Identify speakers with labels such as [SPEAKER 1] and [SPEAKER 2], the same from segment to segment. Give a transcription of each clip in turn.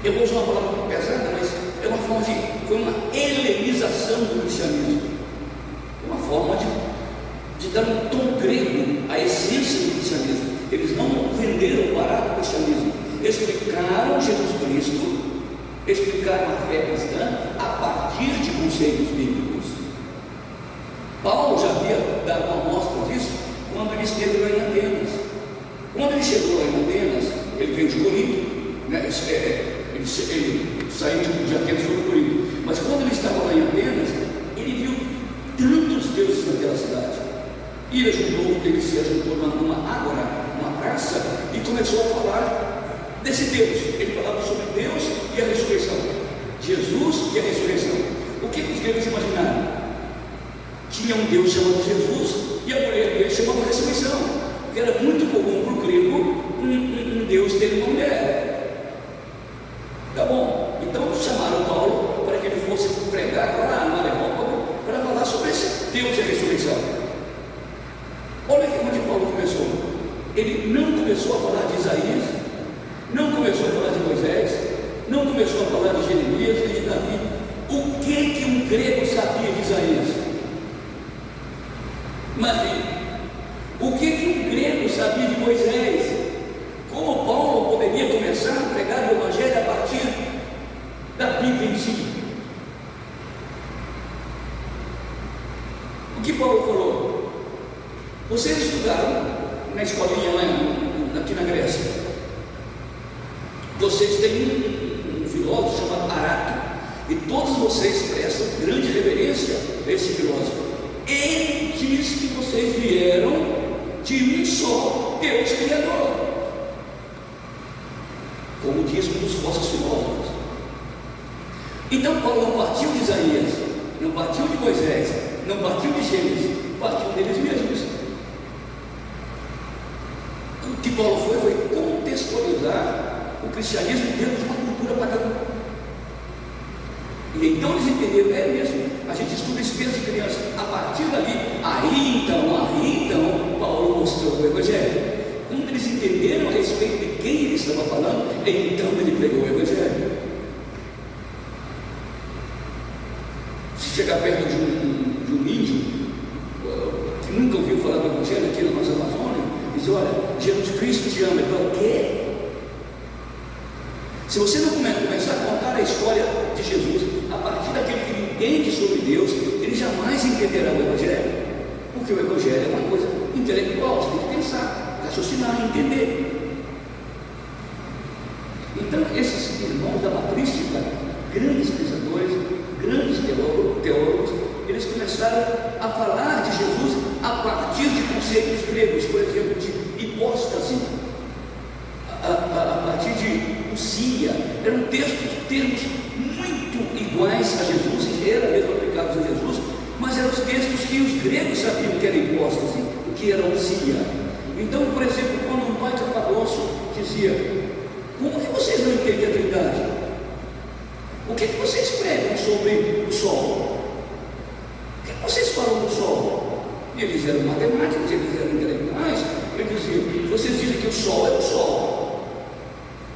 [SPEAKER 1] Eu vou usar uma palavra pesada, mas é uma forma foi uma helenização do cristianismo. É uma forma de dar um tom grego à essência do cristianismo. Eles não venderam barato o cristianismo, explicaram Jesus Cristo, explicaram a fé cristã a partir de conceitos bíblicos. Paulo já havia dado uma amostra disso quando ele esteve lá em Atenas. Quando ele chegou lá em Atenas, ele veio de Corinto, né? Ele saiu de Atenas e foi para Corinto. Mas quando ele estava lá em Atenas, ele viu tantos deuses naquela cidade. E ele se ajuntou numa ágora, numa praça, e começou a falar desse Deus. Ele falava sobre Deus e a ressurreição, Jesus e a ressurreição. O que os gregos imaginaram? Tinha um Deus chamado Jesus e a mulher dele chamava ressurreição, porque era muito comum para o grego um Deus ter uma mulher. Tá bom, então chamaram Paulo para que ele fosse pregar lá no Areópago para falar sobre esse Deus e a ressurreição. Olha aqui onde Paulo começou. Ele não começou a falar de Isaías, não começou a falar de Moisés, não começou a falar de Jeremias nem de Davi. O que um grego sabia de Isaías? Imagine, o que um grego sabia de Moisés? Como Paulo poderia começar a pregar o Evangelho a partir da Bíblia em si? O que Paulo falou? Vocês estudaram na escolinha lá aqui na Grécia. Vocês têm um filósofo chamado Arato, e todos vocês prestam grande reverência a esse filósofo. Ele diz que vocês vieram de um só Deus Criador, como diz um dos vossos filósofos. Então Paulo não partiu de Isaías, não partiu de Moisés, não partiu de Gênesis, partiu deles mesmos. O que Paulo foi contextualizar o cristianismo dentro de uma cultura pagã. E então eles entenderam, é mesmo, a gente estuda isso desde criança. A partir dali, aí então, Paulo mostrou o Evangelho. Quando eles entenderam a respeito de quem ele estava falando, então ele pregou o Evangelho. Se chegar perto de um índio que nunca ouviu falar do Evangelho aqui na nossa Amazônia, diz: olha, Jesus Cristo te ama. Ele fala: o quê? Se você não começar a contar a história de Jesus a partir daquele que entende sobre Deus, ele jamais entenderá o Evangelho, porque o Evangelho é uma coisa intelectual, você tem que pensar, raciocinar, entender. Então esses irmãos da patrística, grandes pensadores, grandes teólogos, eles começaram a falar de Jesus a partir de conceitos gregos, por exemplo, de hipóstase, a partir de usia. Eram termos muito iguais a Jesus, e eram mesmo aplicados a Jesus, mas eram os textos que os gregos sabiam que era hipóstase, o que era usia. Então, por exemplo, quando um pai de Capadócio dizia: como que vocês não entendem a Trindade? O que vocês pregam sobre o Sol? O que vocês falam do Sol? E eles eram matemáticos, eles eram intelectuais. Ele dizia: vocês dizem que o Sol é o Sol.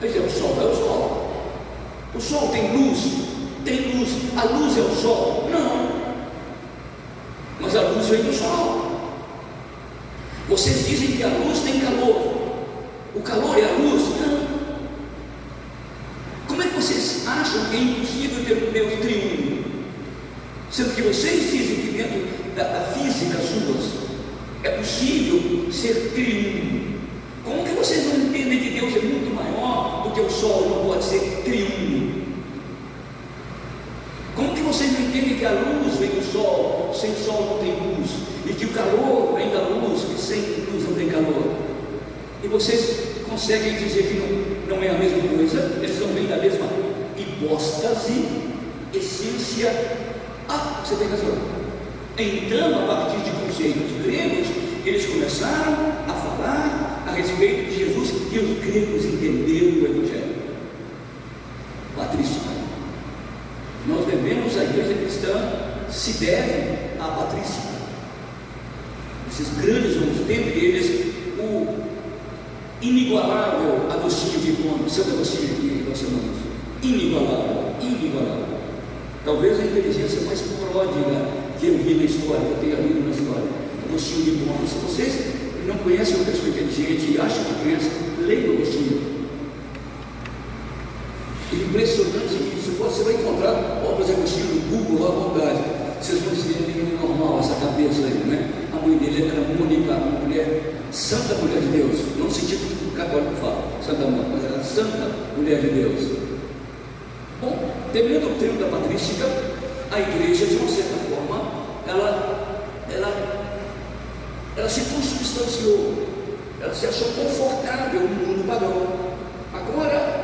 [SPEAKER 1] Quer dizer, o Sol é o Sol. O Sol tem luz? Tem luz. A luz é o Sol? Não. Mas a luz vem do Sol. Vocês dizem que a luz tem calor. O calor é a luz? Não. Como é que vocês acham que é impossível ter um Deus triuno? Sendo que vocês dizem que dentro da física suas é possível ser triuno. Como que vocês não entendem que Deus é muito maior do que o Sol, não pode ser triuno? Como que vocês não entendem que a luz vem do Sol, sem Sol não tem luz, e que o calor vem da luz, e sem luz não tem calor? E vocês conseguem dizer que não é a mesma coisa? Eles não vêm da mesma hipóstase, essência? Ah, você tem razão. Então, a partir de conceitos gregos, eles começaram a falar a respeito de Jesus, e os gregos entenderam o Evangelho. Patrística. Nós devemos, a igreja cristã se deve à patrística. Esses grandes homens, dentre eles o inigualável Agostinho de Hipona, Santo Agostinho que nós chamamos. inigualável, inigualável. Talvez a inteligência mais pródiga que eu vi na história, que eu tenho lido na história, Agostinho de Hipona. Se vocês não conhecem uma pessoa inteligente e acham que conhecem, leiam Agostinho. Impressionante isso. Você vai encontrar obras de Agostinho no Google à vontade. Vocês vão dizer que é normal essa cabeça aí, né? A mãe dele era Mônica, uma mulher, santa mulher de Deus, não no sentido que o católico fala, santa mulher, mas era santa mulher de Deus. Bom, terminando o termo da patrística, a igreja, de uma certa forma, ela se consubstanciou, ela se achou confortável no mundo pagão. Agora,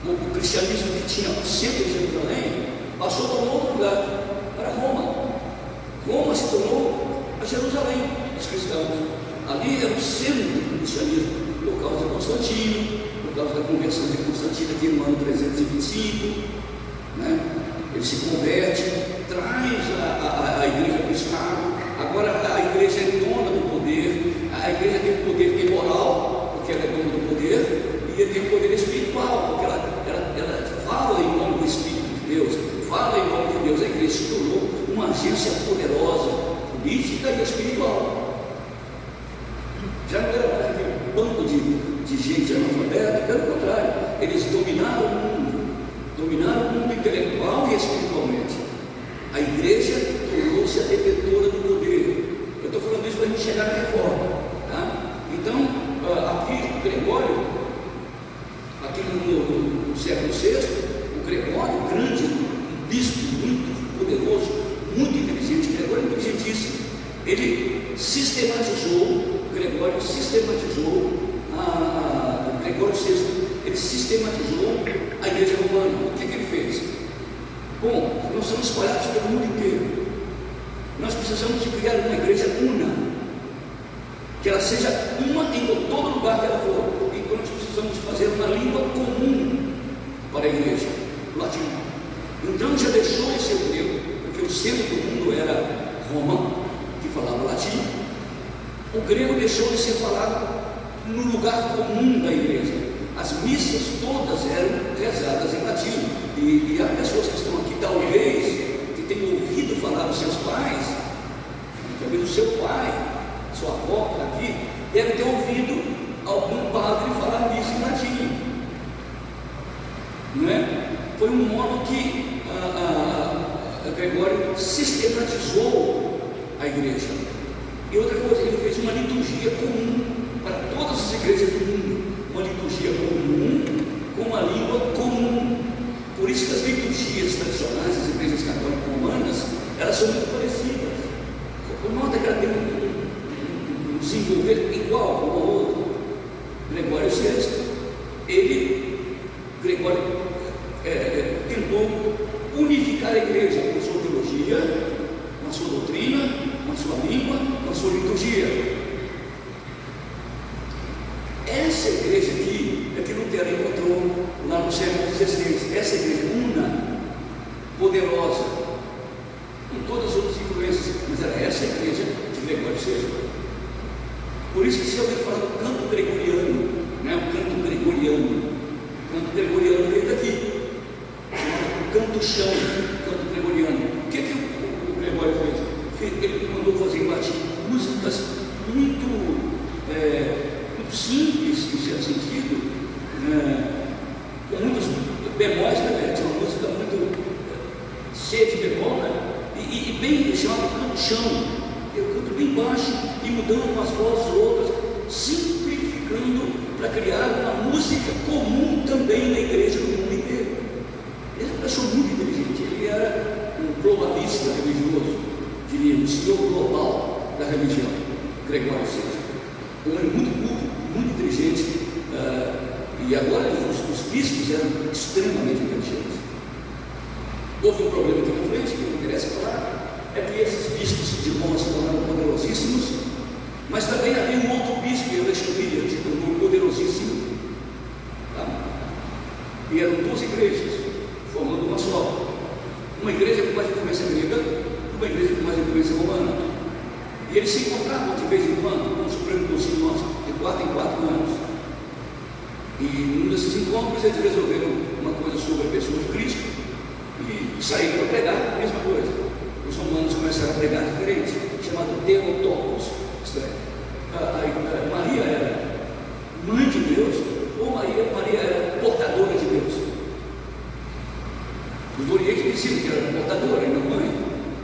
[SPEAKER 1] o cristianismo que tinha o centro de Jerusalém passou para um outro lugar, para Roma. Roma se tornou a Jerusalém dos cristãos. Ali era o centro do cristianismo, por causa de Constantino, por causa da conversão de Constantino aqui no ano 325, né? Ele se converte, traz a igreja para o Estado. Agora a igreja é dona do poder, a igreja tem o poder moral, porque ela é dona do poder, e tem o poder espiritual, porque ela fala em nome do Espírito de Deus, fala em nome de Deus. A igreja se tornou uma agência poderosa, política e espiritual. Já não era mais aquele bando de gente analfabeta, pelo contrário, eles dominaram o mundo intelectual e espiritualmente. A igreja tornou-se a detentora do poder. Eu estou falando isso para a gente chegar na reforma, tá? Então, aqui Gregório, aqui no século VI, o Gregório, grande, um bispo muito poderoso, muito inteligente, Gregório é inteligentíssimo. Ele sistematizou, Gregório VI, ele sistematizou a igreja romana. O que ele fez? Bom, nós somos espalhados pelo mundo inteiro. Nós precisamos de criar uma igreja una, que ela seja uma em todo lugar que ela for. Então nós precisamos fazer uma língua comum para a igreja, o latim. Então já deixou de ser o grego, porque o centro do mundo era Roma, que falava latim. O grego deixou de ser falado no lugar comum da igreja. As missas todas eram rezadas em latim. E há pessoas que estão aqui, talvez, que tenham ouvido falar dos seus pais, talvez o seu pai, sua avó que está aqui, deve ter ouvido algum padre falar missa em latim. Não é? Foi um modo que Gregório sistematizou a igreja. E outra coisa, ele fez uma liturgia comum para todas as igrejas do mundo, uma liturgia comum, com uma língua comum. Por isso que as liturgias tradicionais das igrejas católicas romanas, elas são muito parecidas. Nota que ela tem um desenvolver igual um ao outro. Gregório VI, Gregório tentou unificar a igreja com a sua teologia, com a sua doutrina, com a sua língua, com a sua liturgia. Essa igreja aqui é que Lutero encontrou lá no século XVI. Essa igreja una, poderosa, com todas as outras influências, mas era essa igreja de Gregório VI. Por isso que se alguém fala do canto gregoriano, né? O canto gregoriano veio daqui, o canto chão, o canto gregoriano. O que o Gregório fez? Ele mandou fazer em latim músicas muito simples, em certo sentido, com muitos bemóis, né? Tinha uma música muito cheia de bemol, né? E bem chamado canto chão. Eu canto bem baixo e mudando umas vozes outras, simplificando para criar uma música comum também na igreja do mundo inteiro. Ele é uma pessoa muito inteligente, ele era um globalista religioso, diríamos, o senhor global da religião, Gregório VI. Um homem muito culto, muito inteligente, e agora os bispos eram extremamente inteligentes. Houve um problema aqui na frente, que não interessa falar, é que esses bispos de Roma se tornaram poderosíssimos, mas também havia um outro bispo em Alexandria, que se tornou poderosíssimo. Tá? E eram duas igrejas, formando uma só. Uma igreja com mais influência grega, uma igreja com mais influência romana. E eles se encontravam de vez em quando no Supremo Concílio nosso, de 4 em 4 anos. E num desses encontros eles resolveram uma coisa sobre a pessoa de Cristo e saíram para pregar a mesma coisa. Os romanos começaram a pregar diferente, chamado Theotokos. Isto é, Maria era mãe de Deus, ou Maria era portadora de Deus. Os do Oriente diziam que era portadora e não mãe.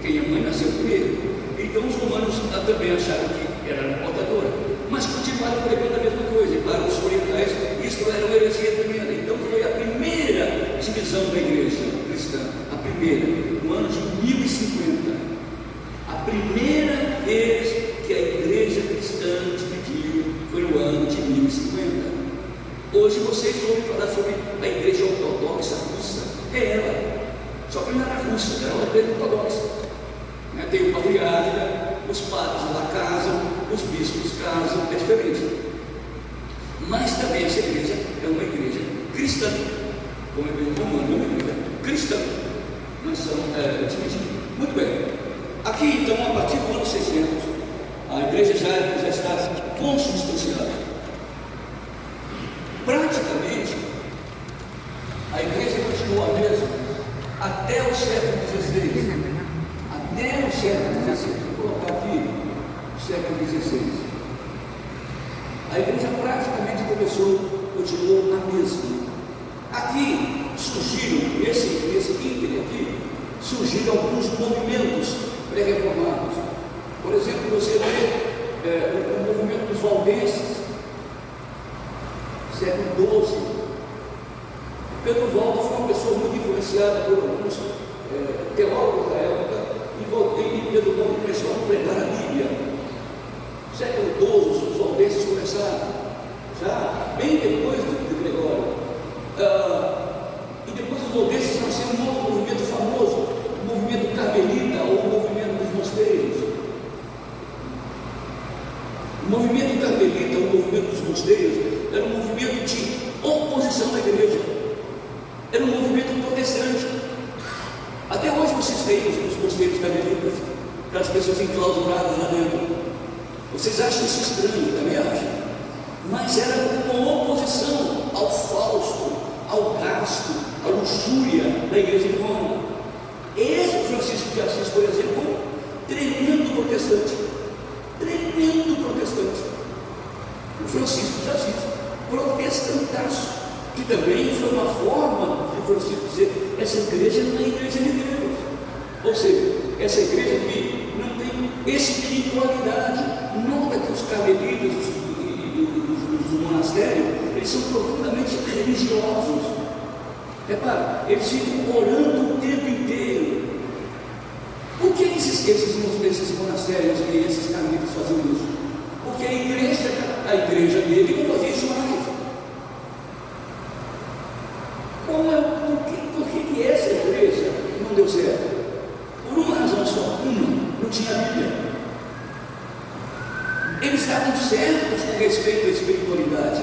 [SPEAKER 1] Quem é mãe nasceu primeiro. Então os romanos também acharam que era portadora, mas continuaram pregando a mesma coisa. E para os orientais isso era uma heresia tremenda. Então foi a primeira divisão da igreja cristã, a primeira, no ano de 1050. A primeira vez que a igreja cristã dividiu foi no ano de 1050. Hoje vocês ouvem falar sobre a igreja ortodoxa russa. É ela, só que não era russa, era uma igreja ortodoxa. Tem o patriarca, os padres lá casam, os bispos casam, é diferente. Mas também essa igreja é uma igreja cristã, como a igreja romana, é uma igreja cristã. Mas são divididos. Muito bem. Aqui então, a partir do ano 600, a igreja já está consubstanciada. Praticamente, a igreja continua a mesma até o século XVI. Até o século XVI. Vou colocar aqui o século XVI. A igreja praticamente continuou a mesma. Aqui surgiram, nesse ínterim aqui, surgiram alguns movimentos pré-reformados. Por exemplo, você vê o movimento dos valdenses, século XII. Pedro Valdo foi uma pessoa muito influenciada por alguns teólogos da época, e Pedro Valdo começou a pregar a Bíblia. Século XII, os valdenses começaram, já bem depois de Gregório. E depois os valdenses nasceram um outro movimento famoso, o movimento carmelita ou o movimento dos mosteiros. O movimento carmelita, o movimento dos mosteiros, era um movimento de oposição à igreja, era um movimento protestante. Até hoje vocês têm os mosteiros carmelitas, aquelas pessoas enclausuradas lá dentro. Vocês acham isso estranho, também acham? Mas era uma oposição ao fausto, ao gasto, à luxúria da igreja de Roma. Esse Francisco de Assis, por exemplo, foi um tremendo protestante. Tremendo protestante. O Francisco de Assis, protestantaço, que também foi uma forma de Francisco dizer: essa igreja não é a igreja de Deus. Ou seja, essa igreja que não tem espiritualidade. Nota que os carmelitas os monastérios, eles são profundamente religiosos. Repara, eles ficam orando o tempo inteiro. Por que esses monastérios e esses carmelitas faziam isso? Porque a igreja dele não fazia isso mais. Por que essa igreja não deu certo? Por uma razão só, não tinha Bíblia. Eles estavam certos com respeito à espiritualidade,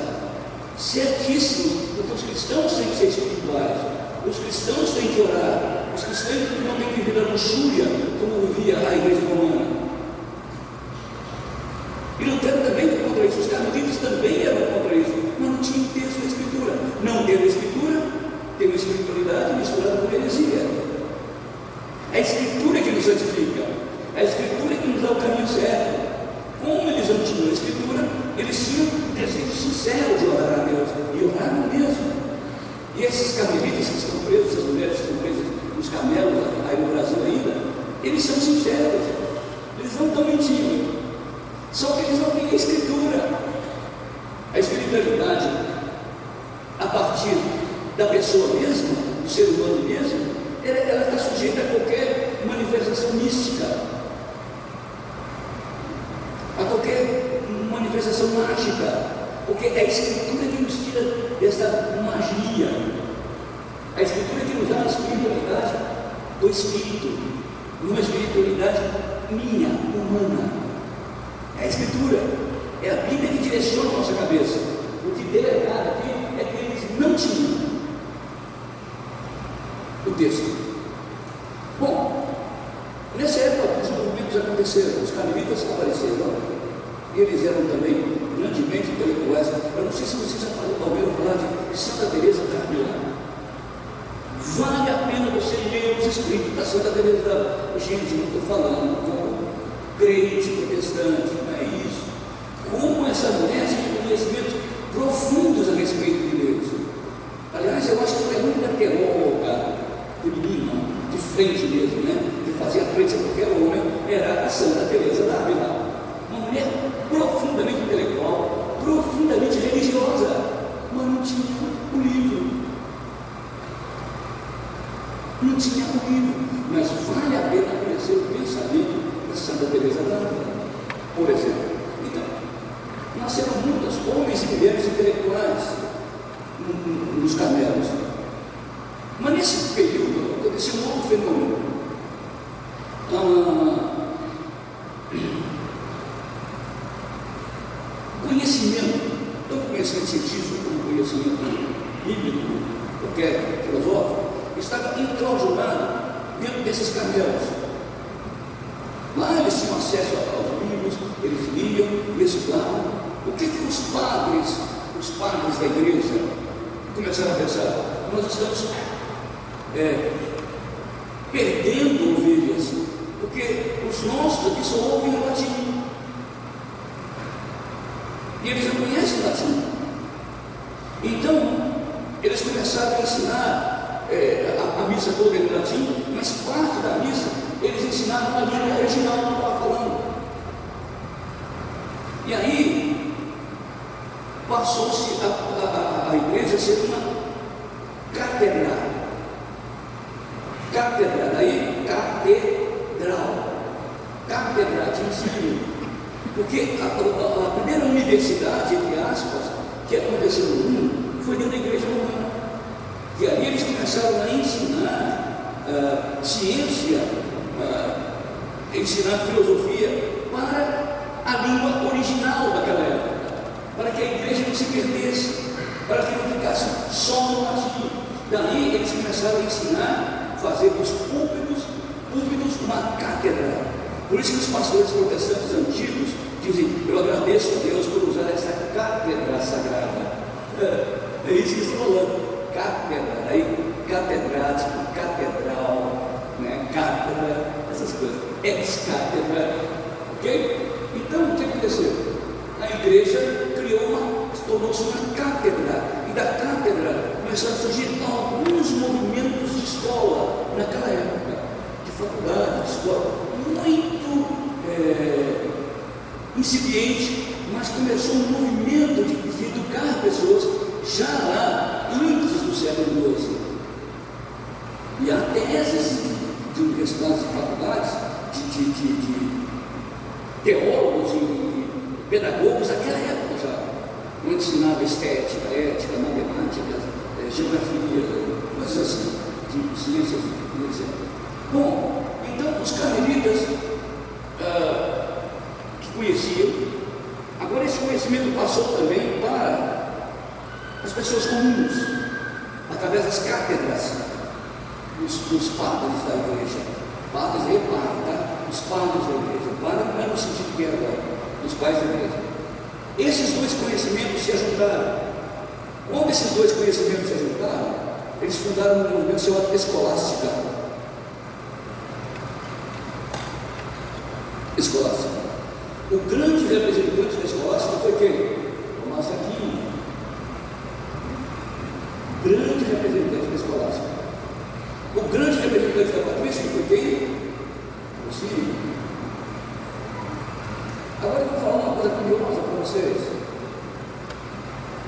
[SPEAKER 1] certíssimos, porque os cristãos têm que ser espirituais, os cristãos têm que orar, os cristãos não têm que viver a luxúria como vivia a igreja romana. E Lutero também foi contra isso, os carmelitas também eram contra isso, mas não tinha texto da Escritura. Não tendo a Escritura, tem uma espiritualidade misturada com heresia. É a Escritura que nos santifica, é a Escritura que nos dá o caminho certo. Como eles não tinham a Escritura, eles tinham um desejo sincero de orar a Deus, e oraram mesmo. E esses carmelitas que estão presos, essas mulheres que estão presas nos camelos, aí no Brasil ainda, eles são sinceros, eles não estão mentindo, só que eles não têm a Escritura. A espiritualidade, a partir da pessoa mesma, do ser humano mesmo, ela está sujeita a qualquer manifestação mística, a qualquer manifestação mágica, porque é a Escritura que nos tira dessa magia, a Escritura que nos dá a espiritualidade do Espírito, uma espiritualidade minha, humana. É a Escritura, é a Bíblia que direciona a nossa cabeça. O que deu errado aqui é que eles não tinham o texto. Bom, nessa época os movimentos aconteceram, os carmelitas apareceram, e eles eram também grandemente intelectuais. Eu não sei se vocês já ouviram falar espírito da Santa Teresa. Gente, não estou falando como crente protestante, não é isso. Como essa mulher tinha conhecimentos profundos a respeito de Deus. Aliás, eu acho que foi muito teóloga feminina, de frente mesmo, né? De fazer a frente a qualquer homem, era a Santa Teresa d'Ávila. Uma mulher profundamente intelectual, profundamente religiosa, mas não tinha o livro. Não tinha o livro, mas vale a pena conhecer o pensamento da Santa Teresa d'Ávila, por exemplo. Então, nasceram muitos homens e mulheres intelectuais nos Carmelos. Mas nesse período aconteceu um outro fenômeno. Conhecimento, tanto conhecimento científico como conhecimento bíblico, qualquer filosófico, estava enclausurado dentro desses Carmelos. Lá eles tinham acesso aos livros, eles liam, mesclavam. O que os padres da igreja, começaram a pensar? Nós estamos perdendo ovelhas, porque os nossos aqui só ouvem o latim, e eles não conhecem o latim. Então, eles começaram a ensinar a missa toda em latim, mas parte da missa eles ensinaram a língua original que eu estava falando. E aí, passou-se a igreja a ser uma catedral. Daí catedral de ensino. Porque a primeira universidade, entre aspas, que aconteceu no mundo, foi dentro da igreja romana. E ali eles começaram a ensinar ciência, ensinar filosofia para a língua original daquela época, para que a igreja não se perdesse, para que não ficasse só no latim. Daí eles começaram a ensinar, fazer dos púlpitos uma catedral. Por isso que os pastores protestantes antigos dizem: eu agradeço a Deus por usar essa cátedra sagrada. É isso que estou falando, cátedra, aí catedrático, catedral, né? Cátedra, essas coisas, ex-cátedra, ok? Então o que aconteceu? A igreja tornou-se uma cátedra, e da cátedra começaram a surgir alguns movimentos de escola naquela época, de faculdade, de escola, muito incipiente, mas começou um movimento de educar pessoas já lá antes do século XII. E há teses de universidades e faculdades, de teólogos e pedagogos daquela época já, onde ensinava estética, ética, matemática, geografia, coisas assim, de ciências, etc. Bom, então os carmelitas que conheciam, agora esse conhecimento passou também para as pessoas comuns, através das cátedras dos padres da igreja. Padres, reparem, tá? Os padres da igreja. Padre não é no sentido que é agora, dos pais da igreja. Esses dois conhecimentos se ajuntaram. Quando esses dois conhecimentos se ajuntaram, eles fundaram um movimento chamado Escolástica. O grande representante da Escolástica foi quem? Tomás de Aquino. Grande representante da Escolástica. O grande representante da Patrística foi quem? Agostinho. Agora eu vou falar uma coisa curiosa para vocês.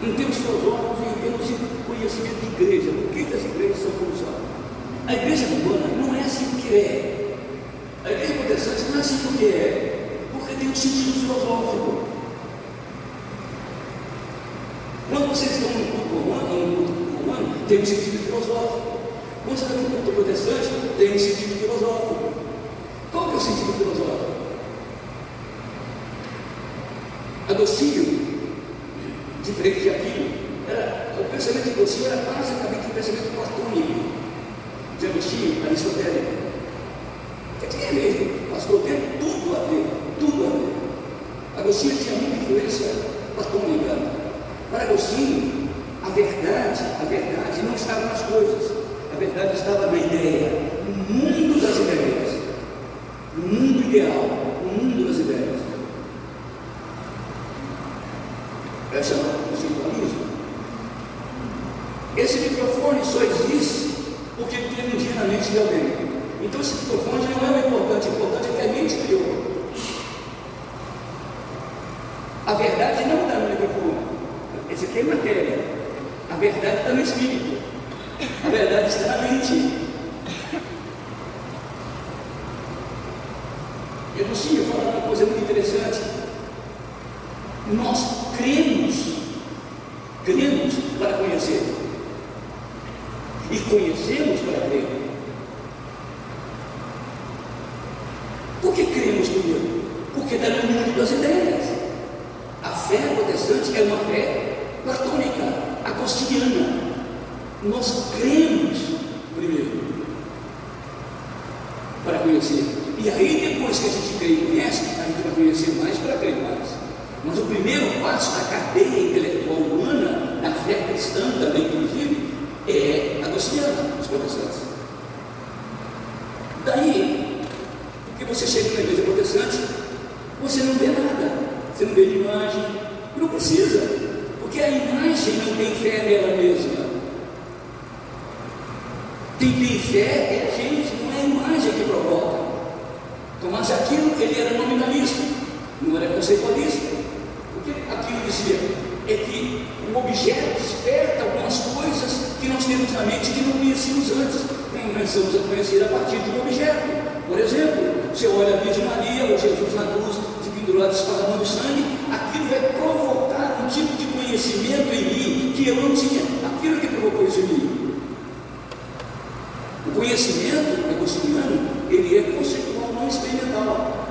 [SPEAKER 1] Em termos filosóficos e em termos de conhecimento de igreja, por que as igrejas são como são? A igreja romana não é assim porque é. A igreja protestante não é assim porque é, porque tem um sentido filosófico. Quando vocês estão no culto romano, tem um sentido filosófico. Quando você está no culto protestante, tem um sentido filosófico. Qual que é o sentido filosófico? Agostinho, diferente de Aquino, o pensamento de Agostinho era basicamente um pensamento platônico. De Agostinho, aristotélico. Que tinha mesmo, pastor, tem tudo a ver. Agostinho tinha muita influência platônica. Para Agostinho, a verdade não estava nas coisas, a A verdade estava na ideia, no mundo das ideias, no mundo ideal, no mundo das ideias. Essa é o simbolismo. Esse microfone só existe porque ele tem um dia na mente de alguém. Então esse microfone não é o importante é que a mente criou. A verdade não está no microfone. Esse aqui é matéria. A verdade está no espírito. A verdade está na mente. Eu não sei, eu falo uma coisa muito interessante. Nós cremos para conhecer. E conhecemos para crer. Por que cremos primeiro? Porque está no mundo das ideias. A fé protestante é uma fé platônica, agostiniana. Nós cremos primeiro para conhecer. E aí depois que a gente crê e conhece, a gente vai conhecer mais para crer mais. Mas o primeiro passo da cadeia intelectual humana, na fé cristã também, inclusive, é agostiniana, os protestantes. Daí, porque você chega na igreja protestante, você não vê nada, você não vê imagem, não precisa, porque a imagem não tem fé nela mesma. Quem tem fé é a gente, não é a imagem que provoca. Tomás de Aquino, ele era nominalista, não era conceitualista. Porque aquilo dizia é que o objeto desperta algumas coisas que nós temos na mente que não conhecíamos antes. Começamos a conhecer a partir de um objeto. Por exemplo, você olha a Virgem Maria ou Jesus na cruz, de pendurado esparramando sangue, aquilo vai provocar um tipo de conhecimento em mim que eu não tinha. Aquilo que provocou isso em mim. O conhecimento agostiniano, ele é conceitual, não experimental.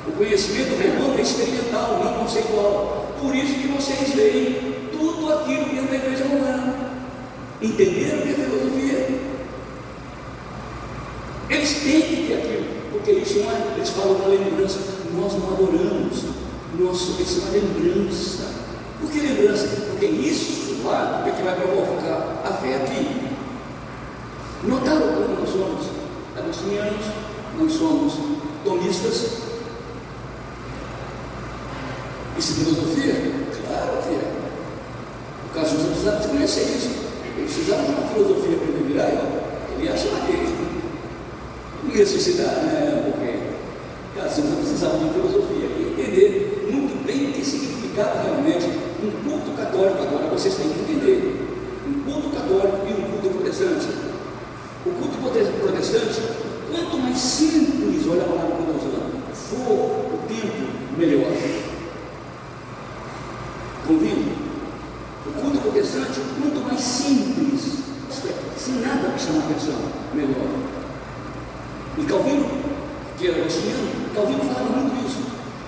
[SPEAKER 1] O conhecimento romano é experimental, não conceitual. Por isso que vocês veem tudo aquilo dentro da igreja romana. Entenderam que é filosofia? Eles têm que ter aquilo, porque isso não é, eles falam da lembrança. Nós não adoramos, isso é uma lembrança. Por que lembrança? Porque isso lá é que vai provocar a fé aqui. Notaram como nós somos agostinianos, nós somos tomistas? Isso é filosofia? Claro que é. O caso Jesus precisava de conhecer isso. Ele precisava de uma filosofia para ele virar. Ele acha que ele não ia suicidar, né? Porque Jesus precisava de uma filosofia e entender muito bem o que significava realmente um culto católico. Agora vocês têm que entender: um culto católico e um culto protestante. O culto protestante, quanto mais simples, olha a palavra que nós usamos, for o tempo, melhor. Convido? O culto protestante, quanto mais simples, sem nada para chamar a atenção, melhor. E Calvino, que era agostiniano, Calvino falava muito isso.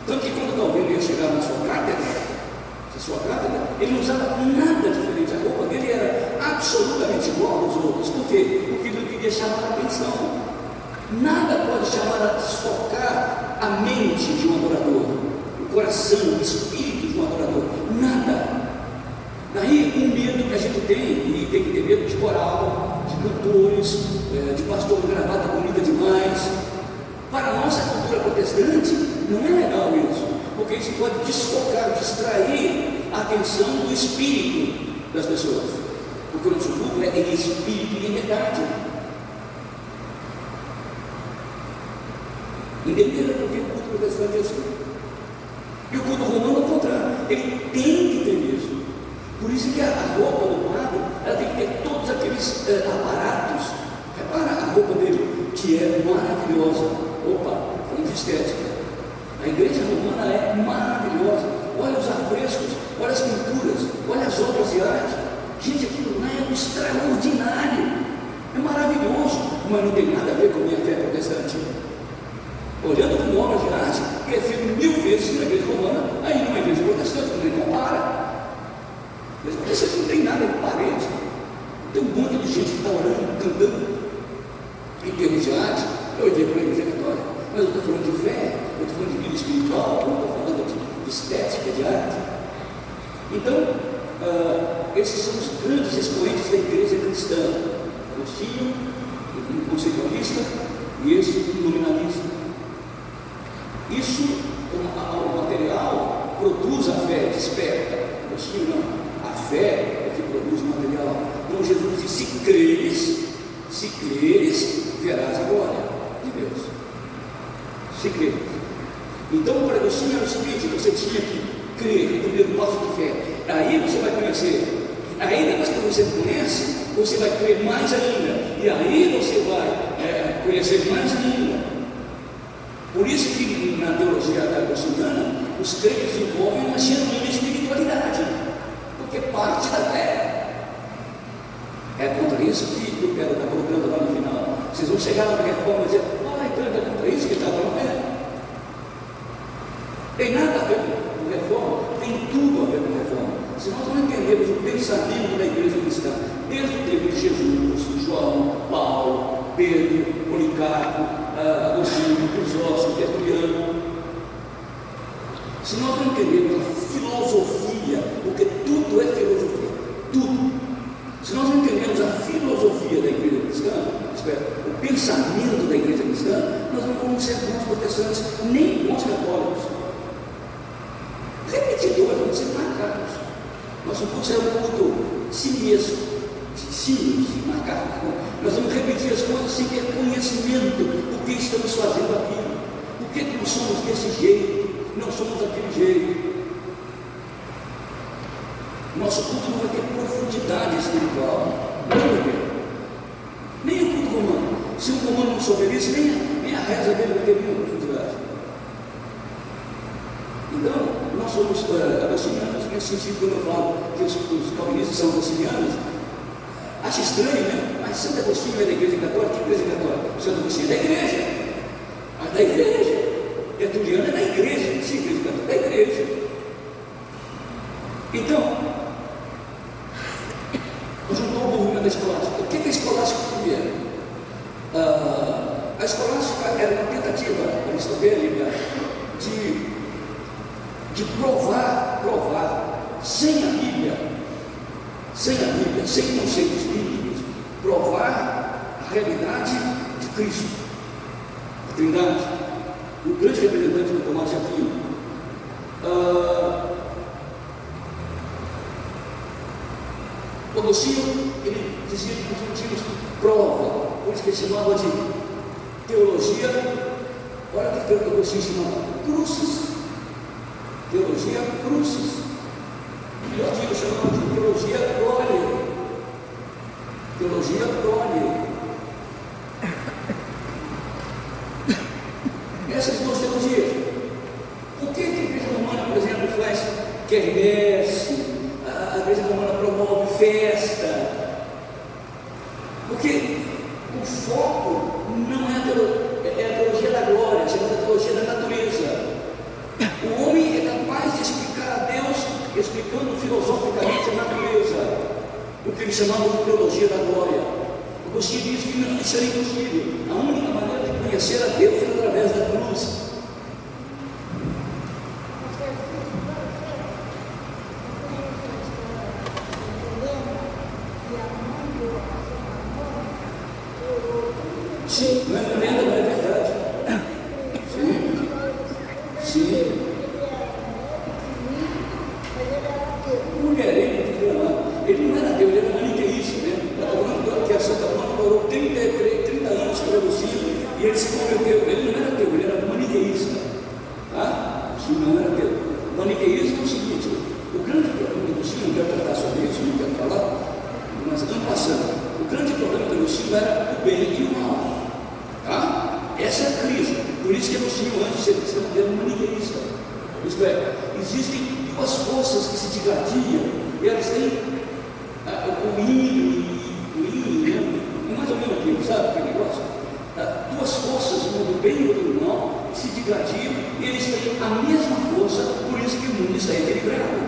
[SPEAKER 1] Tanto que quando Calvino ia chegar na sua cátedra, ele não usava nada diferente. A roupa dele era absolutamente igual aos outros. Por quê? Porque ele não queria chamar a atenção. Nada pode chamar a desfocar a mente de um adorador, o coração, o espírito de um adorador. Nada. Daí um medo que a gente tem, e tem que ter medo de coral, de cantores, de pastor com gravata bonita demais. Para a nossa cultura protestante, não é legal isso, porque isso pode desfocar, distrair a atenção do espírito das pessoas. Porque o nosso culto é em espírito e em verdade. Entenderam por que o culto protestante é assim? E o culto romano, ao contrário, ele tem que ter isso. Por isso que a roupa do padre, ela tem que ter todos aqueles aparatos. Repara a roupa dele, que é maravilhosa. Opa, falando de estética. A igreja romana é maravilhosa. Olha os afrescos, olha as pinturas, olha as obras de arte. Gente, aquilo lá é extraordinário. É maravilhoso, mas não tem nada a ver com a minha fé protestante. Olhando como obras de arte, prefiro 1000 vezes na igreja romana, aí numa igreja protestante, não nem compara. Mas protestante não tem nada de parede. Tem um monte de gente que está orando, cantando. Em termos de arte, eu digo para a igreja católica, mas eu estou falando de fé, eu estou falando de vida espiritual, eu estou falando de estética, de arte. Então, esses são os grandes expoentes da igreja cristã. Agostinho, um conceitualista, e esse um nominalista. Isso, o material produz a fé, desperta. Agostinho não, a fé é que produz o material. Então Jesus disse: se creres, verás a glória de Deus. Se creres. Então, para Agostinho era o seguinte: você tinha que crer, o primeiro passo de fé. Aí você vai conhecer. Aí depois que você conhece, você vai crer mais ainda. E aí você vai conhecer mais ainda. Por isso que na teologia agostiniana, os crentes desenvolvem uma genuína espiritualidade, porque parte da fé. É contra isso que o Lutero está colocando lá no final. Vocês vão chegar lá na reforma e dizer: então é contra isso que está falando. Tem nada a ver com reforma, tem tudo a ver com reforma. Se nós não entendermos o pensamento da igreja cristã, desde o tempo de Jesus, João, Paulo, Pedro, Policarpo, Agostinho, Crisóstomo, Tertuliano, se nós não entendermos a filosofia, porque tudo é filosofia, tudo. Se nós não entendemos a filosofia da igreja cristã, o pensamento da igreja cristã, nós não vamos ser bons protestantes, nem bons católicos. Repetidores, vamos ser marcados. Nosso culto é um culto de si mesmo, de símbolos marcados. Nós vamos repetir as coisas sem ter conhecimento do que estamos fazendo aqui. Por que nós somos desse jeito, não somos daquele jeito? Nosso culto não vai ter profundidade espiritual. Não vai ter. Nem o culto romano. Se o romano não souber isso, nem a reza dele vai ter nenhuma profundidade. Então, nós somos agostinianos, nesse sentido, quando eu falo que os calvinistas são agostinianos, acho estranho, né? Mas Santo Agostinho é da igreja católica. Que igreja católica? Santo Agostinho é da igreja. Mas da igreja. Tertuliano é da igreja. Sim, igreja católica é da igreja. Então, juntou o movimento da escolástica. O que a escolástica primeiro? A escolástica era uma tentativa aristotélica de provar sem a Bíblia, sem conceitos bíblicos, provar a realidade de Cristo, a Trindade. O grande representante do Tomás de Aquino, Agostinho, ele dizia que os antigos prova, por isso que ele chamava de teologia. Olha o que o Agostinho chamava: crucis. Teologia crucis. E o antigo chamava de teologia glória. Teologia glória. Essas duas teologias. Por que a igreja romana, por exemplo, faz quermesse? A igreja romana promove festa? Porque o foco não é a teologia da glória, é chamada teologia da natureza. O homem é capaz de explicar a Deus explicando filosoficamente a natureza, o que eles chamavam de teologia da glória. Agostinho diz que isso era impossível. A única maneira de conhecer a Deus é através da cruz. Sim, não é lenda, não é verdade. Sim. Ele não era ateu, ele era maniqueísta, né? Que a Santa Mônica morou 30 anos para Agostinho e ele se converteu. Ele não era ateu, ele era maniqueísta. Tá? Não era ateu. Maniqueísmo é o seguinte: o grande problema do Agostinho, não quero tratar sobre isso, não quero falar, mas estamos passando. O grande problema do Agostinho era o bem e o mal. Tá? Essa é a crise. Por isso que Agostinho, antes de ser cristão, era um maniqueísta. Isto é, existem duas forças que se digladiam, e elas têm o yin e o mais ou menos aquilo, sabe aquele negócio? Duas forças, uma do bem e outra do mal, se digladiam, e eles têm a mesma força, por isso que o mundo está equilibrado.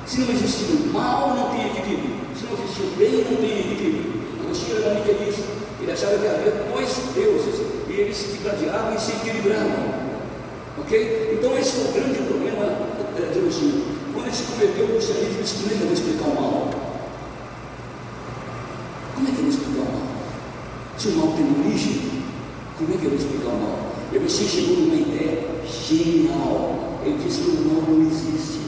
[SPEAKER 1] Se não existir o mal, não tem equilíbrio. Se não existir o bem, não tem equilíbrio. Agostinho era maniqueísta. Ele achava que havia dois deuses, e eles se digladiavam e se equilibravam. Ok? Então esse foi o grande problema de Agostinho. Quando ele se converteu ao cristianismo, ele disse: como é que eu vou explicar o mal? Como é que eu vou explicar o mal? Se o mal tem origem, como é que eu vou explicar o mal? Você chegou numa ideia genial. Ele disse que o mal não existe.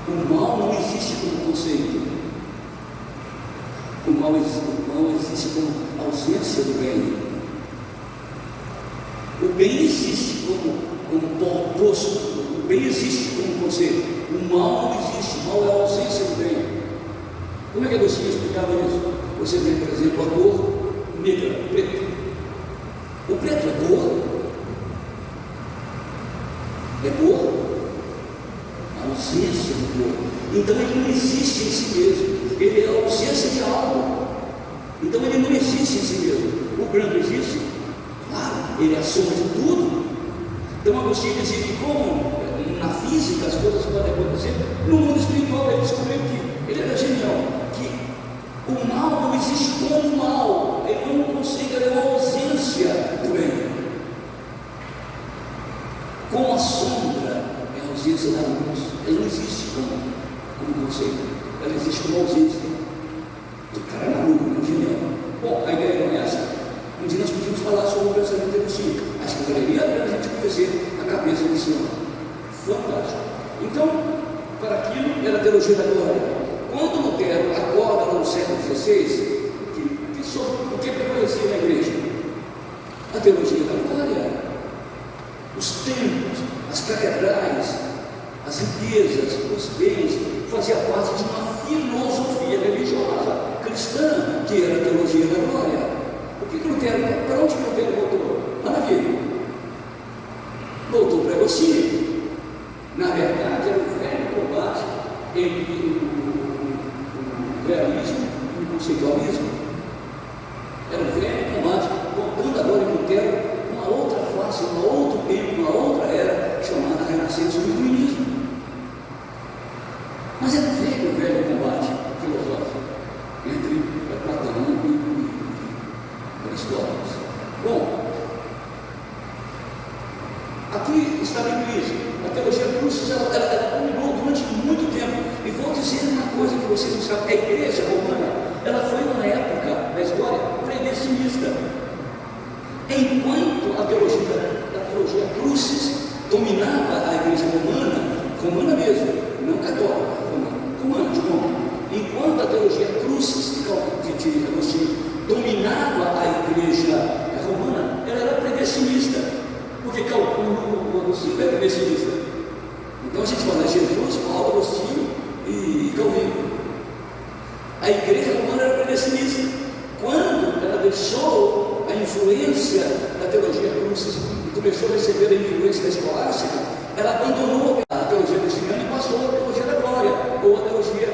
[SPEAKER 1] O mal não existe como conceito. O mal existe como ausência do bem. O bem existe como oposto. O bem existe como conceito. O mal não existe. O mal é a ausência do bem. Como é que você explicava isso? Você vê, por exemplo, a cor negra, preto. O preto é cor? É cor? A ausência do cor. Então ele não existe em si mesmo. Ele é a ausência de algo. Então ele não existe em si mesmo. O branco existe? Claro, ele é a soma de tudo. Então Agostinho dizia que como na física as coisas podem acontecer, no mundo espiritual ele descobriu que ele era genial, que o mal não existe como mal, ele não consegue, ele é uma ausência do bem. Como a sombra é a ausência da luz, ela não existe como conceito, ela existe como ausência. O cara é maluco, é genial. Bom, a ideia não é essa. Um dia nós podíamos falar sobre o pensamento de Agostinho. Acho que valeria a pena a gente conhecer a cabeça desse homem. Fantástico. Então, para aquilo era a teologia da glória. Quando Lutero acorda lá no século XVI, o que prevalecia na igreja? A teologia da glória. Os templos, as catedrais, as riquezas, os bens, fazia parte de uma filosofia religiosa cristã, que era a teologia da glória. Para onde Lutero voltou? Maravilha. Voltou para Agostinho. Na verdade, era o velho combate entre o realismo e o conceitualismo. Era o velho combate, voltando agora em Lutero, uma outra face, um outro tempo, uma outra era, chamada Renascença do Iluminismo. Mas era o velho combate filosófico entre Platão e Aristóteles. Bom, aqui estava em crise. A teologia cruz ela dominou durante muito tempo. E vou dizer uma coisa que você não sabe: a igreja romana, ela foi uma época da história predestinista. Enquanto a teologia crucis dominava a igreja romana mesmo, não católica, romana de Roma. Enquanto a teologia crucis de Agostinho dominava a igreja romana, ela era predestinista, porque o Agostinho era predestinista. Então a gente fala Jesus, Paulo, Agostinho e Calvino. A igreja romana era predestinista. Quando ela deixou a influência da teologia crucis e começou a receber a influência da escolástica, ela abandonou a teologia cristiana e passou a teologia da glória, ou a teologia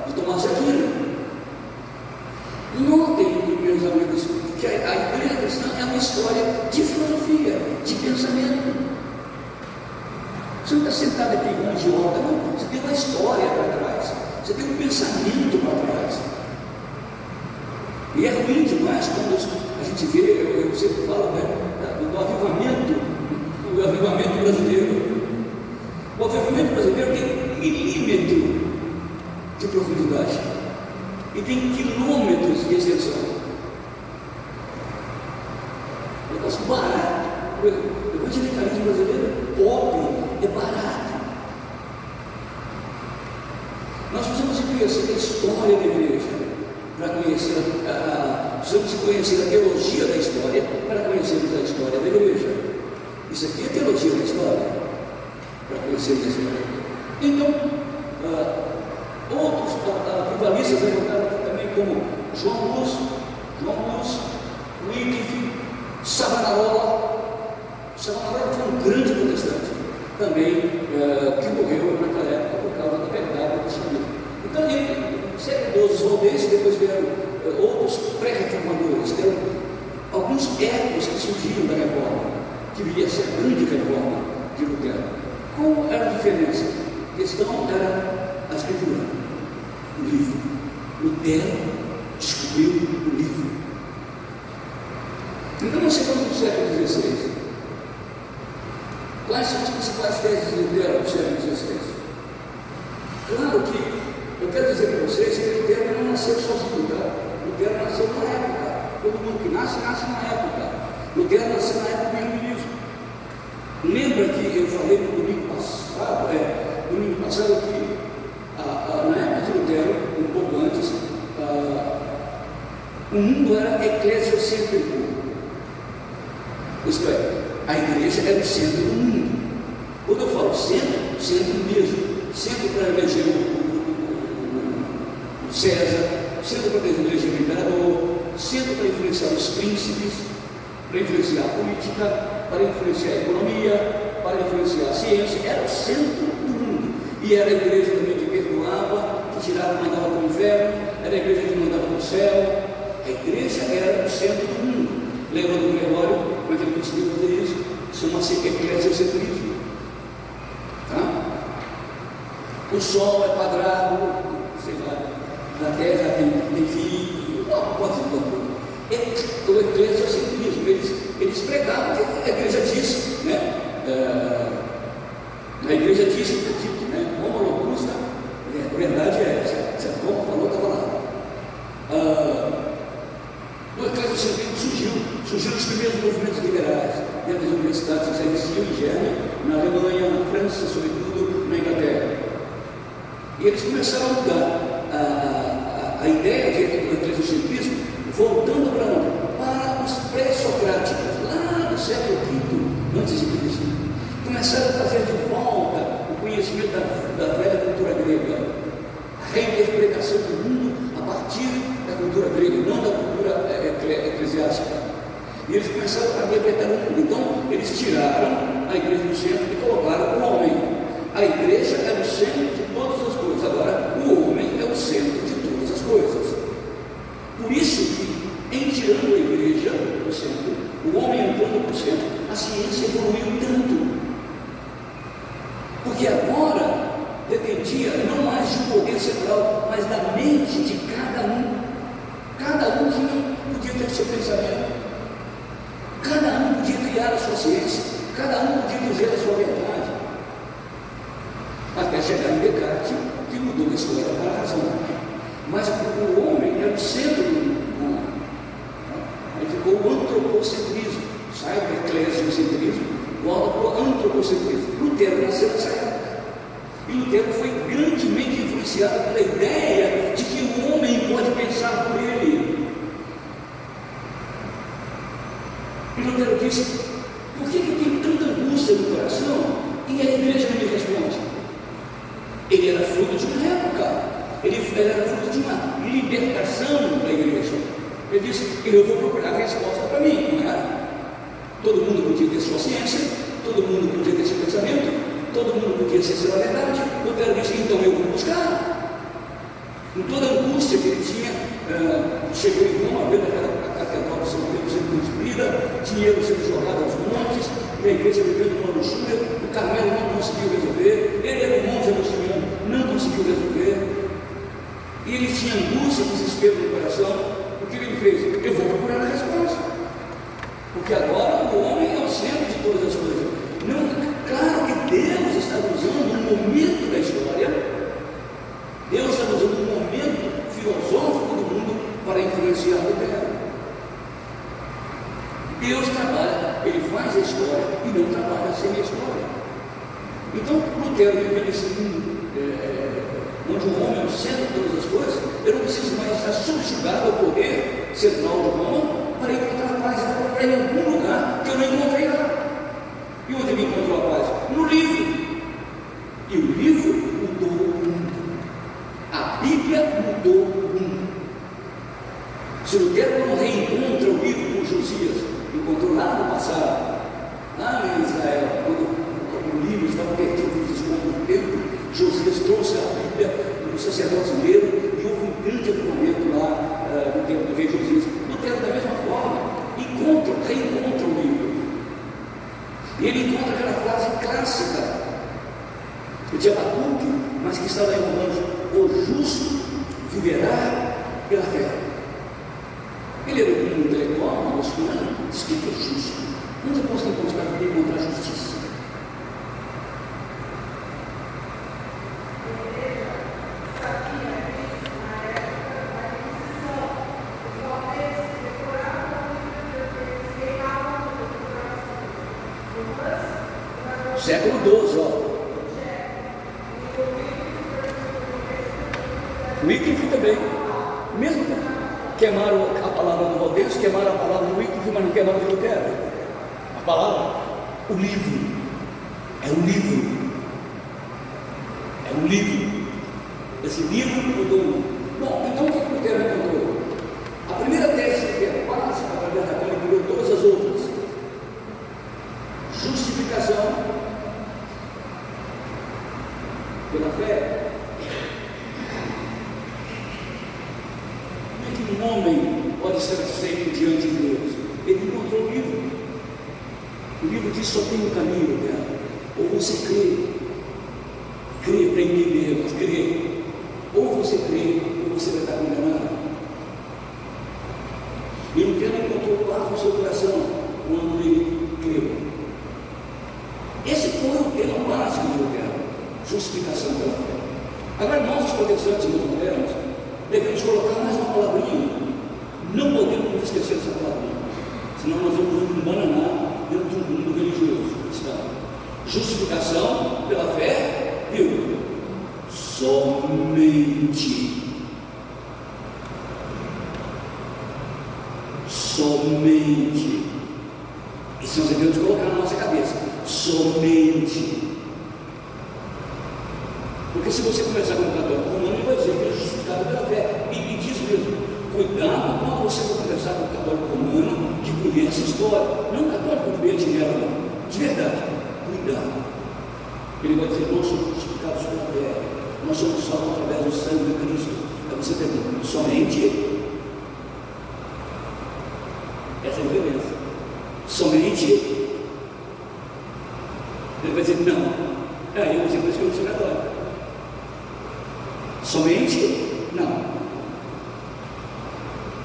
[SPEAKER 1] de Tomás de Aquino. Notem, meus amigos, que a igreja cristã é uma história de filosofia, de pensamento. Você não está sentado aqui igual um idiota, não. Você tem uma história para trás, você tem um pensamento para trás. E é ruim demais quando a gente vê, eu sempre falo, né, do avivamento brasileiro. O avivamento brasileiro tem milímetro de profundidade e tem quilômetros de extensão. Um negócio barato. O evangelicalismo brasileiro é pobre, é barato. Nós precisamos conhecer a história da igreja para conhecer precisamos conhecer a teologia da história para conhecermos a história da igreja. Isso aqui é teologia da história para conhecermos a história. Então, outros avivalistas levantaram aqui também, como João Luz, Wycliffe, Savonarola. Savonarola foi um grande protestante também, que morreu naquela época por causa da verdade do cristianismo. Então, no século XII, os valdenses, depois vieram outros pré-reformadores, deram alguns ecos que surgiram da reforma, que viria a ser a grande reforma de Lutero. Qual era a diferença? A questão era a escritura, o livro. Lutero descobriu o livro. Então nós chegamos no século XVI. Quais são as principais teses de Lutero no século XVI? Claro que eu quero dizer para vocês que Lutero não nasceu sozinho, tá? Lutero nasceu numa época, todo mundo que nasce numa época. Lutero nasceu na época do iluminismo. Lembra que eu falei no domingo passado, que na época de Lutero, um pouco antes, o mundo era eclesiocêntrico, isto é, a igreja era o centro do mundo. Quando eu falo centro, centro mesmo, centro para eleger o César, centro para eleger o imperador, centro para influenciar os príncipes, para influenciar a política, para influenciar a economia, para influenciar a ciência. Era o centro do mundo. E era a igreja também que perdoava, que tirava e mandava para o inferno, era a igreja que mandava para o céu. A igreja era o centro do mundo. Lembra do Gregório, como é que ele conseguiu fazer isso? Chama-se eclesiocentrismo. Tá? O sol é quadrado, sei lá, na terra tem fio, não pode ser. O eclesiocentrismo, eles pregavam que a igreja disse, né? A igreja disse, né? Roma Locusta, a verdade é essa. Se a Roma falou, estava lá. O eclesiocentrismo surgiram os primeiros movimentos liberais, dentro das universidades que já existiam em Gênero, na Alemanha, na França, sobretudo na Inglaterra. E eles começaram a mudar a ideia do eclesiocentrismo, voltando para onde? Para os pré-socráticos, lá do século V antes de Cristo. Começaram a trazer de volta o conhecimento da velha cultura grega, a reinterpretação do mundo a partir da cultura grega, não da cultura eclesiástica. E eles começaram a interpretar o mundo. Então, eles tiraram a igreja do centro e colocaram o homem. A igreja é o centro de todas as coisas. Agora, o homem é o centro de todas as coisas. Por isso que, em tirando a igreja do centro, o homem entrando no centro, a ciência evoluiu tanto. Porque agora dependia não mais de um poder central, mas da mente de cada um. Cada um podia ter o seu pensamento. Cada um podia criar a sua ciência. Cada um podia dizer a sua verdade. Até chegar em Descartes, que mudou a história para a razão. Mas o homem era o centro do mundo. Aí ficou o antropocentrismo. Sai do eclesiocentrismo, volta para o antropocentrismo. Lutero nasceu nessa época. E Lutero foi grandemente influenciado pela ideia de que o homem pode pensar por ele. E Lutero disse: por que eu tenho tanta angústia no coração e a igreja não me responde? Ele era fruto de uma época, ele era fruto de uma libertação da igreja. Ele disse: eu vou procurar a resposta para mim, não é? Todo mundo podia ter sua ciência, todo mundo podia ter seu pensamento, todo mundo podia ser sua verdade. Lutero disse: então eu vou buscar. Com toda a angústia que ele tinha, chegou em Roma, vendo a catedral de São Pedro sendo construída, dinheiro sendo jogado aos montes, e a igreja vivendo uma luxúria. O Carmelo não conseguiu resolver, ele era um monge agostiniano, não conseguiu resolver, e ele tinha angústia, desespero no coração. O que ele fez? Eu vou procurar a resposta, porque agora o homem é o centro de todas as coisas. Não, claro que Deus está usando um momento da história, Deus está usando um momento filosófico do mundo para influenciar o terreno. Deus trabalha, ele faz a história e não trabalha sem a história. Então, Lutero viveu nesse mundo onde o homem é o centro de todas as coisas. Eu não preciso mais estar subjugado ao poder central de Roma para encontrar paz. Eu vou para ir em algum lugar que eu não encontrei lá. E onde ele encontrou a paz? No livro. E o livro mudou o mundo. A Bíblia mudou o mundo. Se Lutero não reencontra o livro com Josias, encontrou lá no passado, lá em Israel, quando o livro estava perdido dos escombros do templo, Josias trouxe a Bíblia, os sacerdotes leram e houve um grande avivamento lá no tempo do rei Josias. Lutero, da mesma forma, reencontra o livro. E ele encontra aquela frase clássica de Abacuque, mas que está lá em Romanos: o justo viverá pela fé. Ele era um intelectual, um agostiniano, diz que é justo. Onde eu posso encontrar justiça? século XII, ó. Wycliffe também, mesmo queimaram a palavra do Valdeus, queimaram a palavra do Wycliffe, mas não queimaram de Lutero. A palavra, o livro, é um livro, é um livro. Esse livro mudou. Bom, então o que Lutero encontrou? A primeira tese de Lutero, básica para a verdade, ele criou todas as outras. Justificação pela fé. Como é que um homem pode ser aceito diante de Deus? Ele encontrou o livro. O livro diz: só tem um caminho, cara. Ou você crê para em mim mesmo, crê. Ou você crê, ou você vai estar condenado. E Lutero encontrou paz no seu coração quando ele creu. Esse foi o tema básico de Lutero: justificação pela fé. Agora nós, os protestantes modernos, devemos colocar mais uma palavrinha. Não podemos esquecer dessa palavrinha, senão nós vamos nos embananar dentro de um mundo religioso cristão. Justificação pela fé, viu? Somente. Somente. Isso nós devemos colocar na nossa cabeça. Somente. Porque se você começar com o católico romano, ele vai dizer que ele é justificado pela fé. E me diz mesmo: cuidado quando você for conversar com o católico romano que conhece a história. Não o católico de Betinello, não. De verdade. Cuidado. Ele vai dizer: nós somos justificados pela fé. Nós somos salvos através do sangue de Cristo. Aí você pergunta: somente? Essa é a diferença. Somente? Ele vai dizer: não. Aí eu vou dizer: por isso que eu não sou católico. Somente? Não.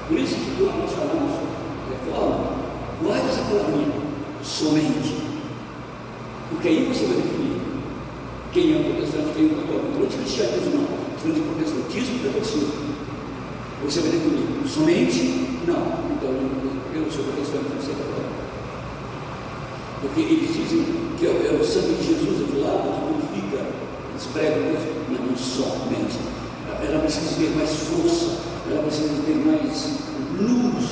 [SPEAKER 1] Por isso que quando nós falamos reforma, guarde essa palavrinha: somente. Porque aí você vai definir quem é o protestante, quem é o católico. Não de cristianismo, não. Falando de protestantismo e catolicismo. Você vai definir: somente? Não. Então eu sou protestante, não sou católico. Porque eles dizem que é o sangue de Jesus do lado que purifica. Eles pregam isso. Não somente. Ela precisa ter mais força, ela precisa ter mais luz.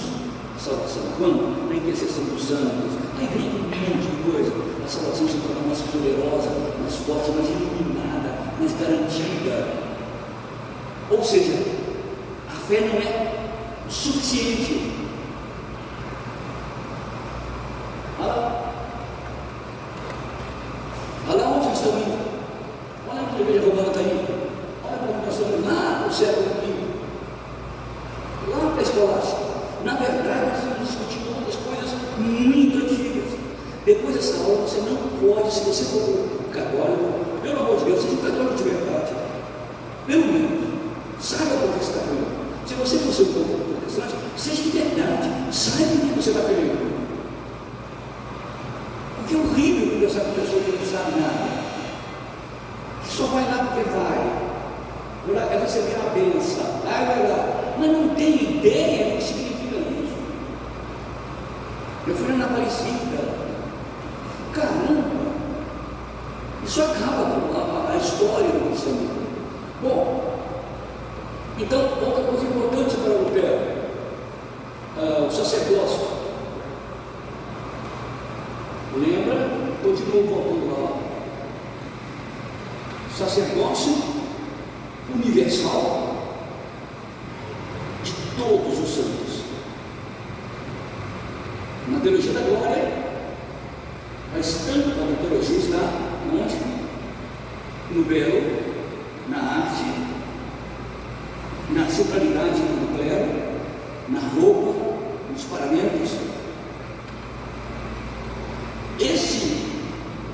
[SPEAKER 1] Salvação. Quando? Na intercessão dos santos. Aí vem um monte de coisa. A salvação se torna mais poderosa, mais forte, mais iluminada, mais garantida. Ou seja, a fé não é suficiente. Olha onde nós estamos indo. Olha onde a igreja romana está indo. Olha como nós estamos indo lá para o século V. Lá para a escolástica. Na verdade, nós estamos discutindo outras coisas muito antigas. Depois dessa aula, você não pode, se você for católico, pelo amor de Deus, seja um católico de verdade. Pelo menos, saiba por que você está pregando. Se você for ser um protestante, seja de verdade, saiba o que você está pregando. Porque é horrível conversar com pessoas que não sabem nada. Que só vai lá porque vai. Ela receber a bênção. Vai lá. Mas não tem ideia do que significa isso. Eu fui na Aparecida. Caramba! Isso acaba com a história do cristianismo. Bom, então, outra coisa importante para o Lutero: o sacerdócio. Lembra? Continua voltando lá. Sacerdócio universal de todos os santos. Na teologia da glória, a estampa da teologia está onde? No belo, na arte, na centralidade do clero, na roupa, nos paramentos. Esse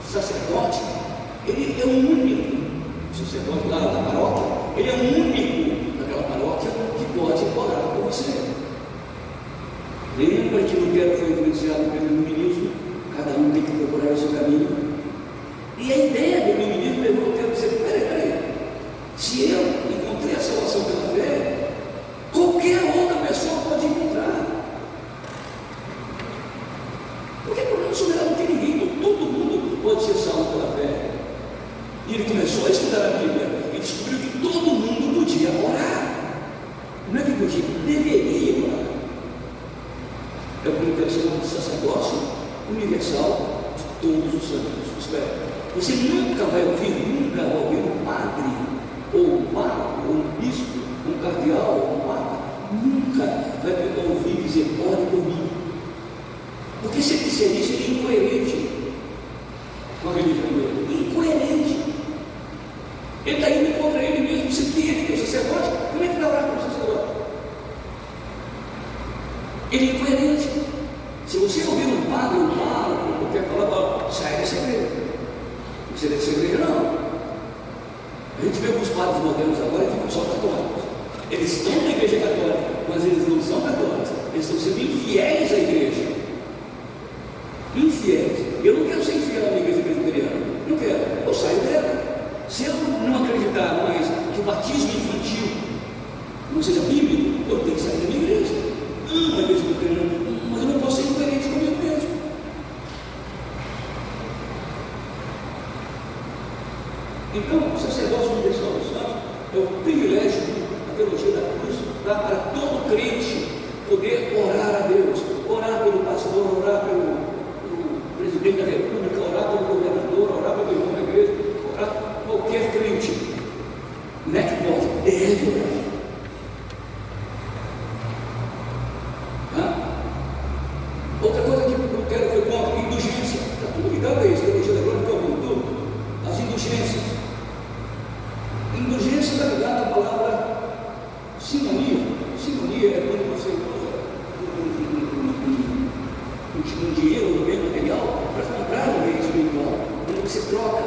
[SPEAKER 1] sacerdote, ele é o único sacerdote lá da paróquia, ele é o único daquela paróquia que pode orar por você. Lembra que Lutero foi influenciado pelo iluminismo? Cada um tem que procurar o seu caminho. E a ideia do iluminismo levou Lutero a dizer: peraí, se eu encontrei a salvação pela fé, qualquer outra pessoa pode encontrar. Porque o problema sobre ela não tem ninguém, todo mundo pode ser salvo pela fé. Bíblia diz, deveria orar. É o que eu quero chamar de sacerdócio universal de todos os santos. Espera, você nunca vai ouvir um padre, ou um papa, ou um bispo, um cardeal, ou um papa, nunca vai ouvir dizer, ore por mim. Porque se ele disser isso, ele é incoerente com a religião dele. Incoerente. Ele está indo contra ele mesmo. Se ele é o sacerdote, como é que vai orar para o sacerdote? Ele é incoerente. Se você ouvir um padre, um pároco, ou quer falar, sai dessa igreja. Você deve ser igreja, não. A gente vê alguns padres modernos agora que não são católicos. Eles estão na igreja católica, mas eles não são católicos. Eles estão sendo infiéis à igreja. Infiéis. Eu não quero ser infiel na igreja presbiteriana. Não quero. Eu saio dela. Se eu não acreditar mais que o batismo infantil não seja bíblico, eu tenho que sair da minha igreja. Amo a igreja presbiteriana, mas eu não posso ser incoerente comigo mesmo. Então, o sacerdócio universal dos santos é o privilégio da teologia da cruz, dá para todo crente poder orar a Deus, orar pelo pastor, orar pelo presidente da república, orar pelo governador, orar pelo irmão da igreja, orar por qualquer crente. Não é que pode, deve orar. Outra coisa que eu quero foi contra, indulgência. Está tudo ligado a isso, teologia da glória, tudo. As indulgências. Indulgência está ligada à palavra simonia. Simonia é quando você usa um dinheiro, um bem material, para comprar um bem espiritual. Quando você troca,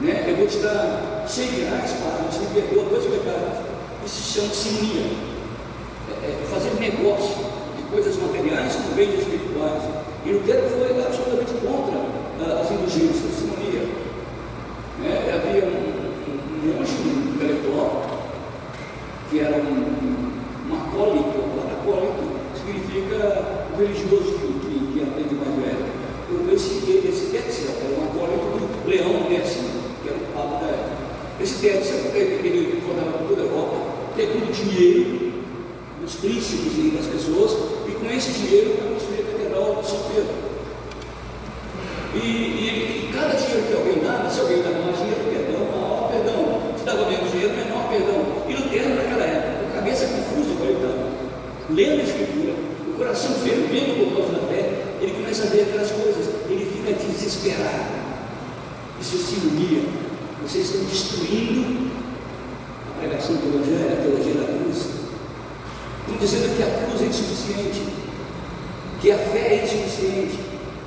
[SPEAKER 1] né? Eu vou te dar 100 reais para você me perdoa 2 pecados. Isso se chama simonia. Fazer negócio de coisas materiais com bens espirituais. E Lutero foi absolutamente contra as indulgências, simonia. Havia um monge intelectual que era um acólito. Acólito significa o religioso que aprende mais velho. Esse Tetzel era um acólito do Leão X, que era o papa da época. Esse Tetzel, ele rodava por toda a Europa, pegando dinheiro dos príncipes e das pessoas, e com esse dinheiro para construir a Catedral de São Pedro. E cada dinheiro que alguém dava, se alguém dava mais dinheiro, perdão, maior perdão. Se dava menos dinheiro, menor perdão. E Lutero, naquela época, com a cabeça confusa com ele estava, lendo a Escritura, o coração fervendo por causa da fé, ele começa a ver aquelas coisas, ele fica desesperado. Isso é simonia. Vocês estão destruindo a pregação do Evangelho, a teologia da cruz. Estão dizendo que a cruz é insuficiente, que a fé é insuficiente,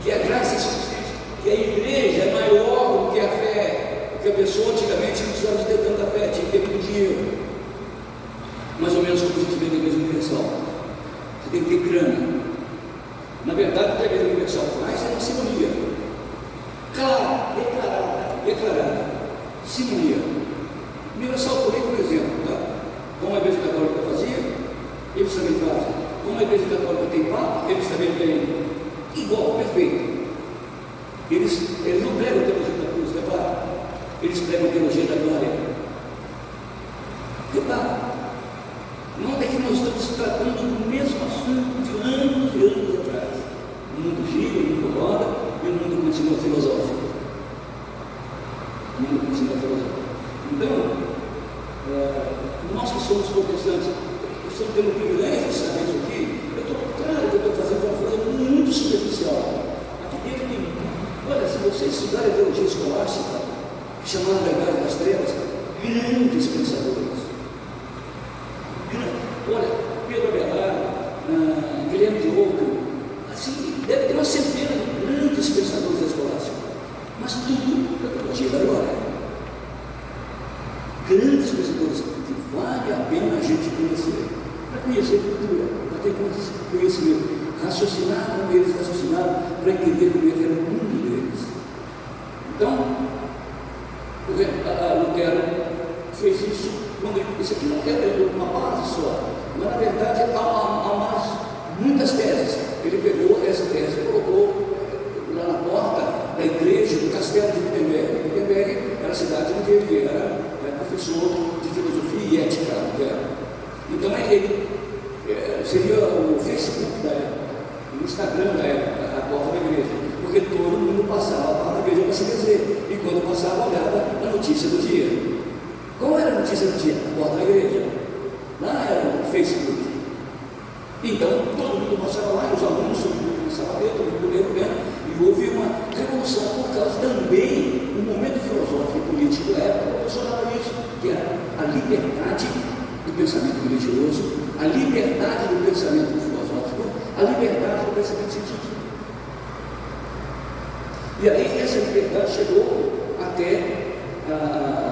[SPEAKER 1] que a graça é insuficiente, que a igreja é maior do que a fé, porque a pessoa antigamente não precisava de ter tanta fé, tinha que ter muito dinheiro. Mais ou menos como a gente vê na igreja universal. Você tem que ter grana. Na verdade, o que a igreja universal faz é uma simonia. Clara, declarada. Simonia. Universal, por exemplo, tá? Como a igreja católica fazia, eles também fazem. Como a igreja católica tem papa, eles também têm. Igual, perfeito. Eles não pregam a teologia da cruz, repara. Eles pregam a teologia da glória. Repara. Não é que nós estamos tratando do mesmo assunto de anos e anos atrás. O mundo gira, o mundo roda e o mundo continua filosófico. Então, nós que somos protestantes, estamos tendo o privilégio de saber isso aqui. Eu estou claro que eu estou fazendo uma coisa muito superficial. Aqui dentro tem. Olha, se você estudar a teologia escolástica, chamada da Idade das Trevas, grandes pensadores. Olha, Pedro Abelardo, Guilherme de Ockham, assim, deve ter uma centena de grandes pensadores da escolástica, mas tudo da teologia da glória. Grandes pensadores que vale a pena a gente conhecer, para conhecer a cultura, para ter conhecimento, raciocinar como eles raciocinaram, para entender como é que era o mundo deles. Então, Lutero fez isso. Isso aqui não é uma base só, mas na verdade há muitas teses. Ele pegou essa tese e colocou lá na porta da igreja do castelo de Wittenberg. Wittenberg era a cidade onde ele era professor de filosofia e ética. Então seria o Facebook da época, o Instagram da época, a porta da igreja, porque todo mundo passava a porta da igreja para se dizer, e quando passava, olhava a notícia do dia. Qual era a notícia do dia? A porta da igreja. Lá era o Facebook. Então, todo mundo passava lá, e os alunos começavam a ver, todo mundo lendo, e houve uma revolução por causa também do momento filosófico e político da época, proporcionava isso, que era a liberdade do pensamento religioso, a liberdade do pensamento filosófico, a liberdade do pensamento científico. E aí essa liberdade chegou até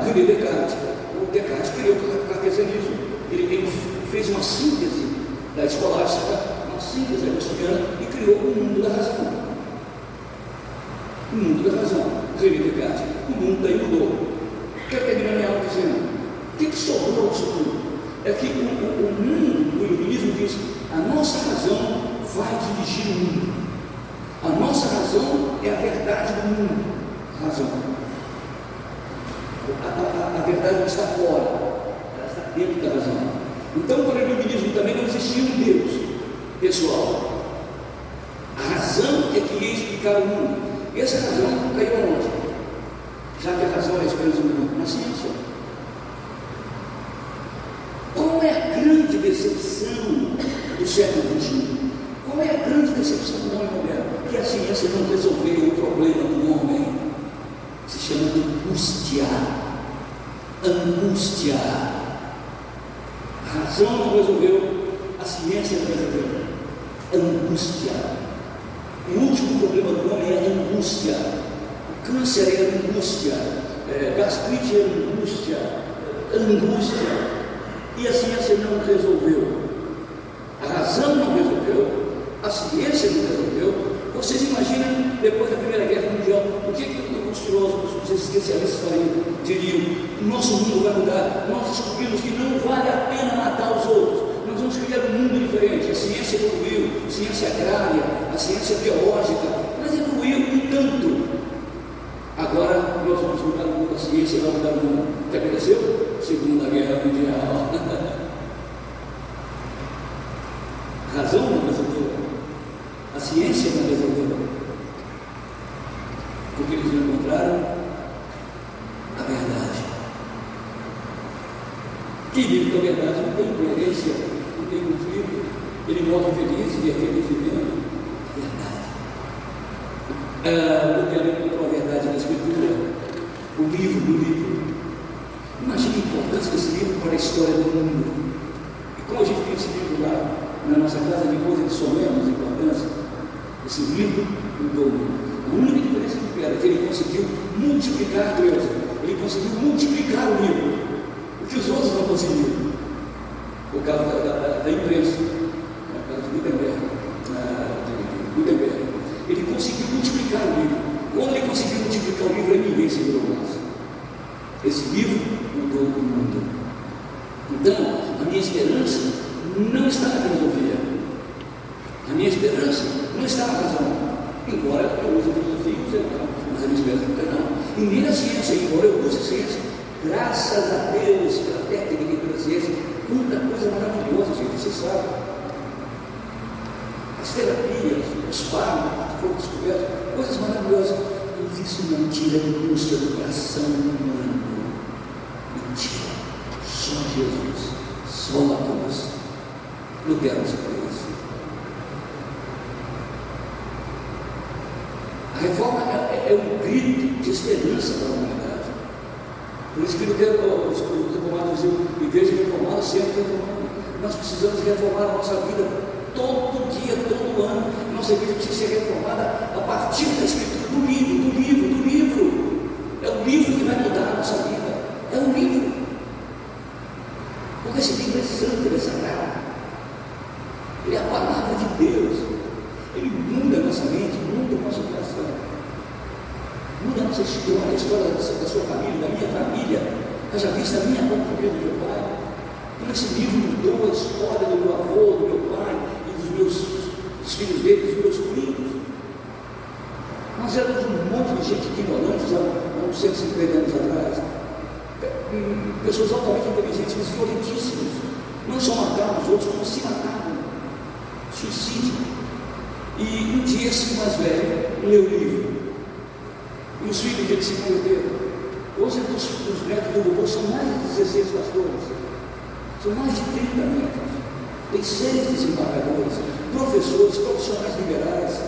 [SPEAKER 1] René Descartes. O Descartes criou o cartesianismo. Ele fez uma síntese da escolástica, uma síntese agostiniana, e criou o mundo da razão. O mundo da razão, René Descartes. O mundo daí mudou. O que é terminar minha aula dizendo? O que sobrou disso tudo? É que o mundo, o iluminismo diz, a nossa razão vai dirigir o mundo. A nossa razão é a verdade do mundo. Razão. A verdade não está fora, ela está dentro da razão. Então, para o iluminismo também não existia um Deus pessoal. A razão é que ia explicar o mundo. E essa razão caiu aonde? Já que a razão é a esperança do mundo, na ciência. Qual é a grande decepção do século XXI? Qual é a grande decepção do homem moderno? Que a ciência não resolveu o problema do homem. Se chama angústia. Angústia. A razão não resolveu, a ciência não resolveu. Angústia. O último problema do homem é a angústia. O câncer é a angústia. Gastrite é a angústia. Angústia. E a ciência não resolveu. A razão não resolveu. A ciência não resolveu. Vocês imaginam, depois da Primeira Guerra Mundial, o que os filósofos, os especialistas diriam? Nosso mundo vai mudar. Nós descobrimos que não vale a pena matar os outros. Nós vamos criar um mundo diferente. A ciência evoluiu, a ciência agrária, a ciência biológica, mas evoluiu um tanto. Agora nós vamos mudar o mundo, a ciência vai mudar o mundo. O que aconteceu? Segunda Guerra Mundial. A razão não resolveu. A ciência não resolveu. Porque eles não encontraram a verdade. Quem vive com a verdade não tem coerência, não tem conflito. Ele morre feliz e é feliz vivendo a verdade. Porque ele encontrou a verdade na Escritura, o livro do livro. Imagina a importância desse livro para a história do mundo. E como a gente tem esse livro lá na nossa casa, depois de somemos a importância, esse livro mudou o mundo. A única diferença é que ele conseguiu multiplicar Deus, ele conseguiu multiplicar o livro, o que os outros não conseguiram. Por causa da imprensa, por causa de Gutenberg. Ele conseguiu multiplicar o livro. Quando ele conseguiu multiplicar o livro, ninguém segurou mais. Esse livro mudou o mundo. Então, a minha esperança não está na filosofia. A minha esperança não está na razão. Embora eu use a filosofia, mas a minha esperança não está não. E nem na ciência, embora eu use a ciência, graças a Deus, pela técnica e pela ciência, muita coisa maravilhosa, gente, você sabe. As terapias, os fármacos que foram descobertos, coisas maravilhosas. Mas isso não tira a angústia do coração humano. Mentira. Só Jesus. Só Deus. Lutero se conhece. A reforma é um grito de esperança para a humanidade. Por isso que Lutero, os reformados diziam, igreja reformada, sempre reformada. Nós precisamos reformar a nossa vida todo dia, todo ano. Nossa igreja precisa ser reformada a partir da escritura, do livro. É o livro que vai mudar a nossa vida. É o livro. Porque esse livro é santo, ele é sagrado. Ele é a palavra de Deus. Ele muda a nossa mente, muda o nosso coração. Muda a nossa história, a história da sua família, da minha família. Haja vista a minha família do meu pai. Então esse livro mudou a história do meu avô, do meu pai e dos filhos dele, dos meus primos. Nós éramos um monte de gente ignorante há uns 150 anos atrás. Pessoas altamente inteligentes, mas violentíssimas. não só mataram os outros, como se mataram. Suicídio. E um dia esse mais velho leu o livro, e os filhos dele se converteram. Hoje dos netos do vovô são mais de 16 pastores, são mais de 30 netos, tem 6 desembargadores, professores, profissionais liberais.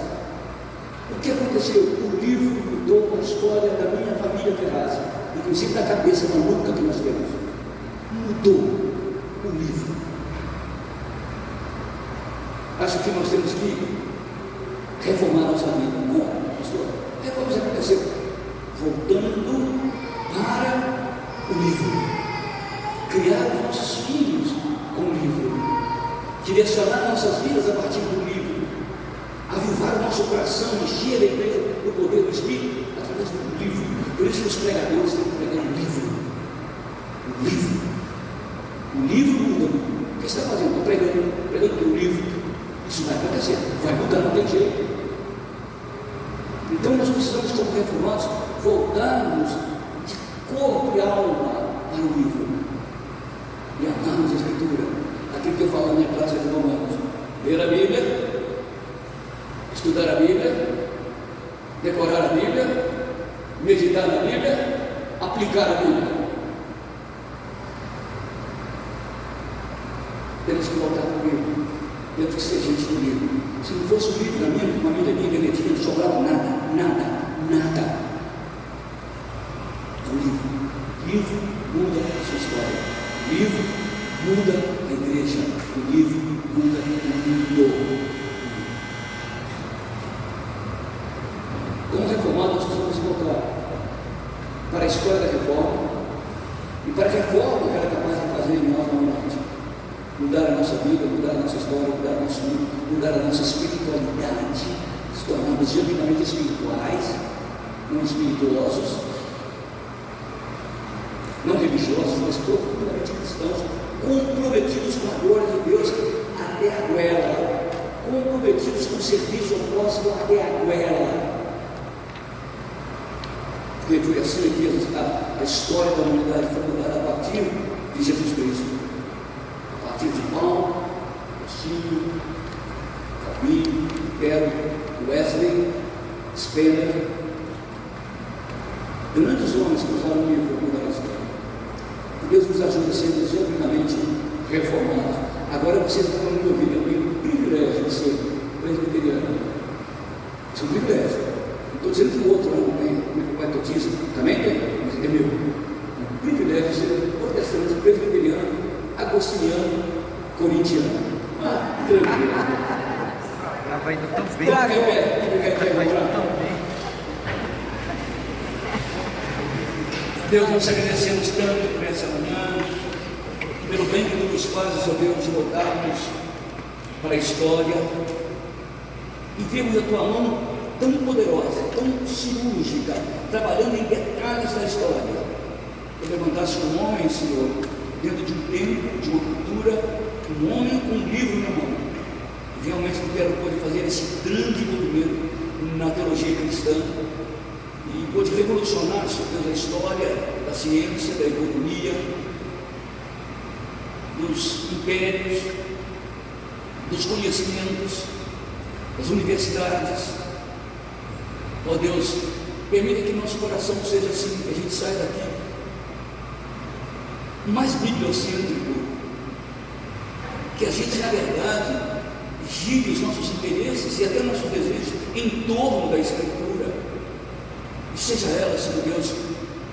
[SPEAKER 1] O que aconteceu? O livro mudou a história da minha família Ferraz, inclusive da cabeça maluca que nós temos. Mudou o livro. Acho que nós temos que reformar nossa vida. Como, pastor? Reforma já aconteceu. Voltando para o livro. Criar os nossos filhos com o livro. Direcionar nossas vidas a partir do livro. Avivar o nosso coração, encher a igreja do poder do Espírito através do livro. Por isso que os pregadores têm que pregar o livro. O livro. O livro muda. O que você está fazendo? Estou pregando o livro. Isso vai acontecer. Vai mudar, não tem jeito. Então nós precisamos, como reformados, voltarmos de corpo e alma para o livro. E amarmos a Escritura. Aquilo que eu falo na minha classe de Romanos. Ler a Bíblia, estudar a Bíblia, decorar a Bíblia, meditar na Bíblia, aplicar a Bíblia. Temos que voltar para o livro. Temos que ser gente do livro. Se não fosse o livro da minha família, não sobrava nada. O livro. O livro muda a sua história. O livro muda a igreja. O livro muda o mundo. Como reformados, nós precisamos voltar para a história da reforma e para a reforma que era capaz de fazer em nós novamente. Mudar a nossa vida, mudar a nossa história, mudar o nosso mundo, mudar a nossa espiritualidade, se tornarmos genuinamente espirituais, não espirituosos, não religiosos, mas profundamente cristãos, comprometidos com a glória de Deus até a goela, comprometidos com o serviço ao próximo até a goela. Porque foi assim que a história da humanidade foi mudada a partir de Jesus Cristo. A partir de Paulo, Agostinho, Calvino, Lutero, Wesley, Spener, grandes homens que usaram o livro para mudar a história. Que Deus nos ajude a sermos genuinamente reformados. Agora vocês estão me ouvindo, eu tenho o privilégio de ser presbiteriano. Isso é um privilégio. Não estou dizendo que o outro não tem, o batotismo também tem, mas é meu. É um privilégio de ser protestante, presbiteriano, agostiniano, corintiano. Tranquilo.
[SPEAKER 2] Estava indo tão bem.
[SPEAKER 1] Estava indo tão bem. Deus, nós agradecemos tanto por essa manhã, pelo bem que nos fazes, ó Deus, de voltarmos para a história e vermos a tua mão tão poderosa, tão cirúrgica, trabalhando em detalhes da história. Tu levantaste um homem, Senhor, dentro de um tempo, de uma cultura, um homem com um livro na mão. E realmente Lutero pôde fazer esse grande movimento na teologia cristã e pôde revolucionar, Senhor Deus, a história da ciência, da economia, dos impérios, dos conhecimentos, das universidades. Ó Deus, permita que nosso coração seja assim, que a gente saia daqui mais bibliocêntrico, que a gente, na verdade, gire os nossos interesses e até nossos desejos em torno da Escritura, e seja ela, Senhor Deus,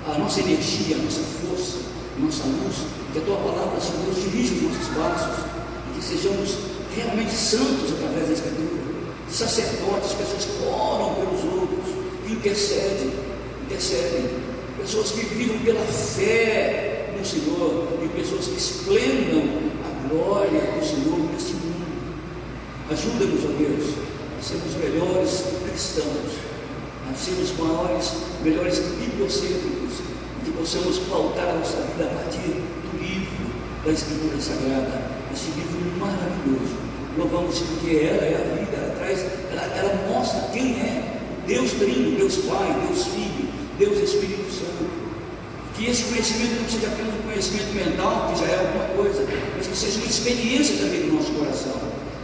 [SPEAKER 1] a nossa energia, a nossa força, a nossa luz, que a Tua palavra, Senhor Deus, dirija os nossos passos, e que sejamos realmente santos através da Escritura, sacerdotes, pessoas que oram pelos outros, que intercedem, pessoas que vivem pela fé no Senhor, e pessoas que esplendam a glória do Senhor neste mundo. Ajuda-nos, ó Deus, a sermos melhores cristãos, a sermos melhores bibliocêntricos, que possamos pautar a nossa vida a partir do livro da Escritura Sagrada, esse livro maravilhoso. Louvamos porque ela é a vida, ela mostra quem é Deus Trino, Deus Pai, Deus Filho, Deus Espírito Santo. Que esse conhecimento não seja apenas um conhecimento mental, que já é alguma coisa, mas que seja uma experiência também no nosso coração,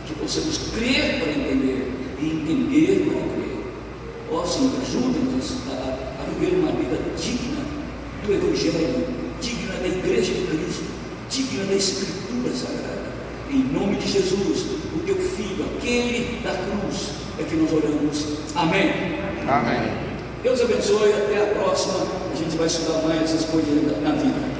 [SPEAKER 1] que possamos crer para entender e entender para crer. Ó Senhor, ajuda-nos a viver uma vida digna do Evangelho, digna da Igreja de Cristo, digna da Escritura Sagrada. Em nome de Jesus, o teu Filho, aquele da cruz, é que nós oramos. Amém.
[SPEAKER 2] Amém.
[SPEAKER 1] Deus abençoe, até a próxima. A gente vai estudar mais essas coisas na vida.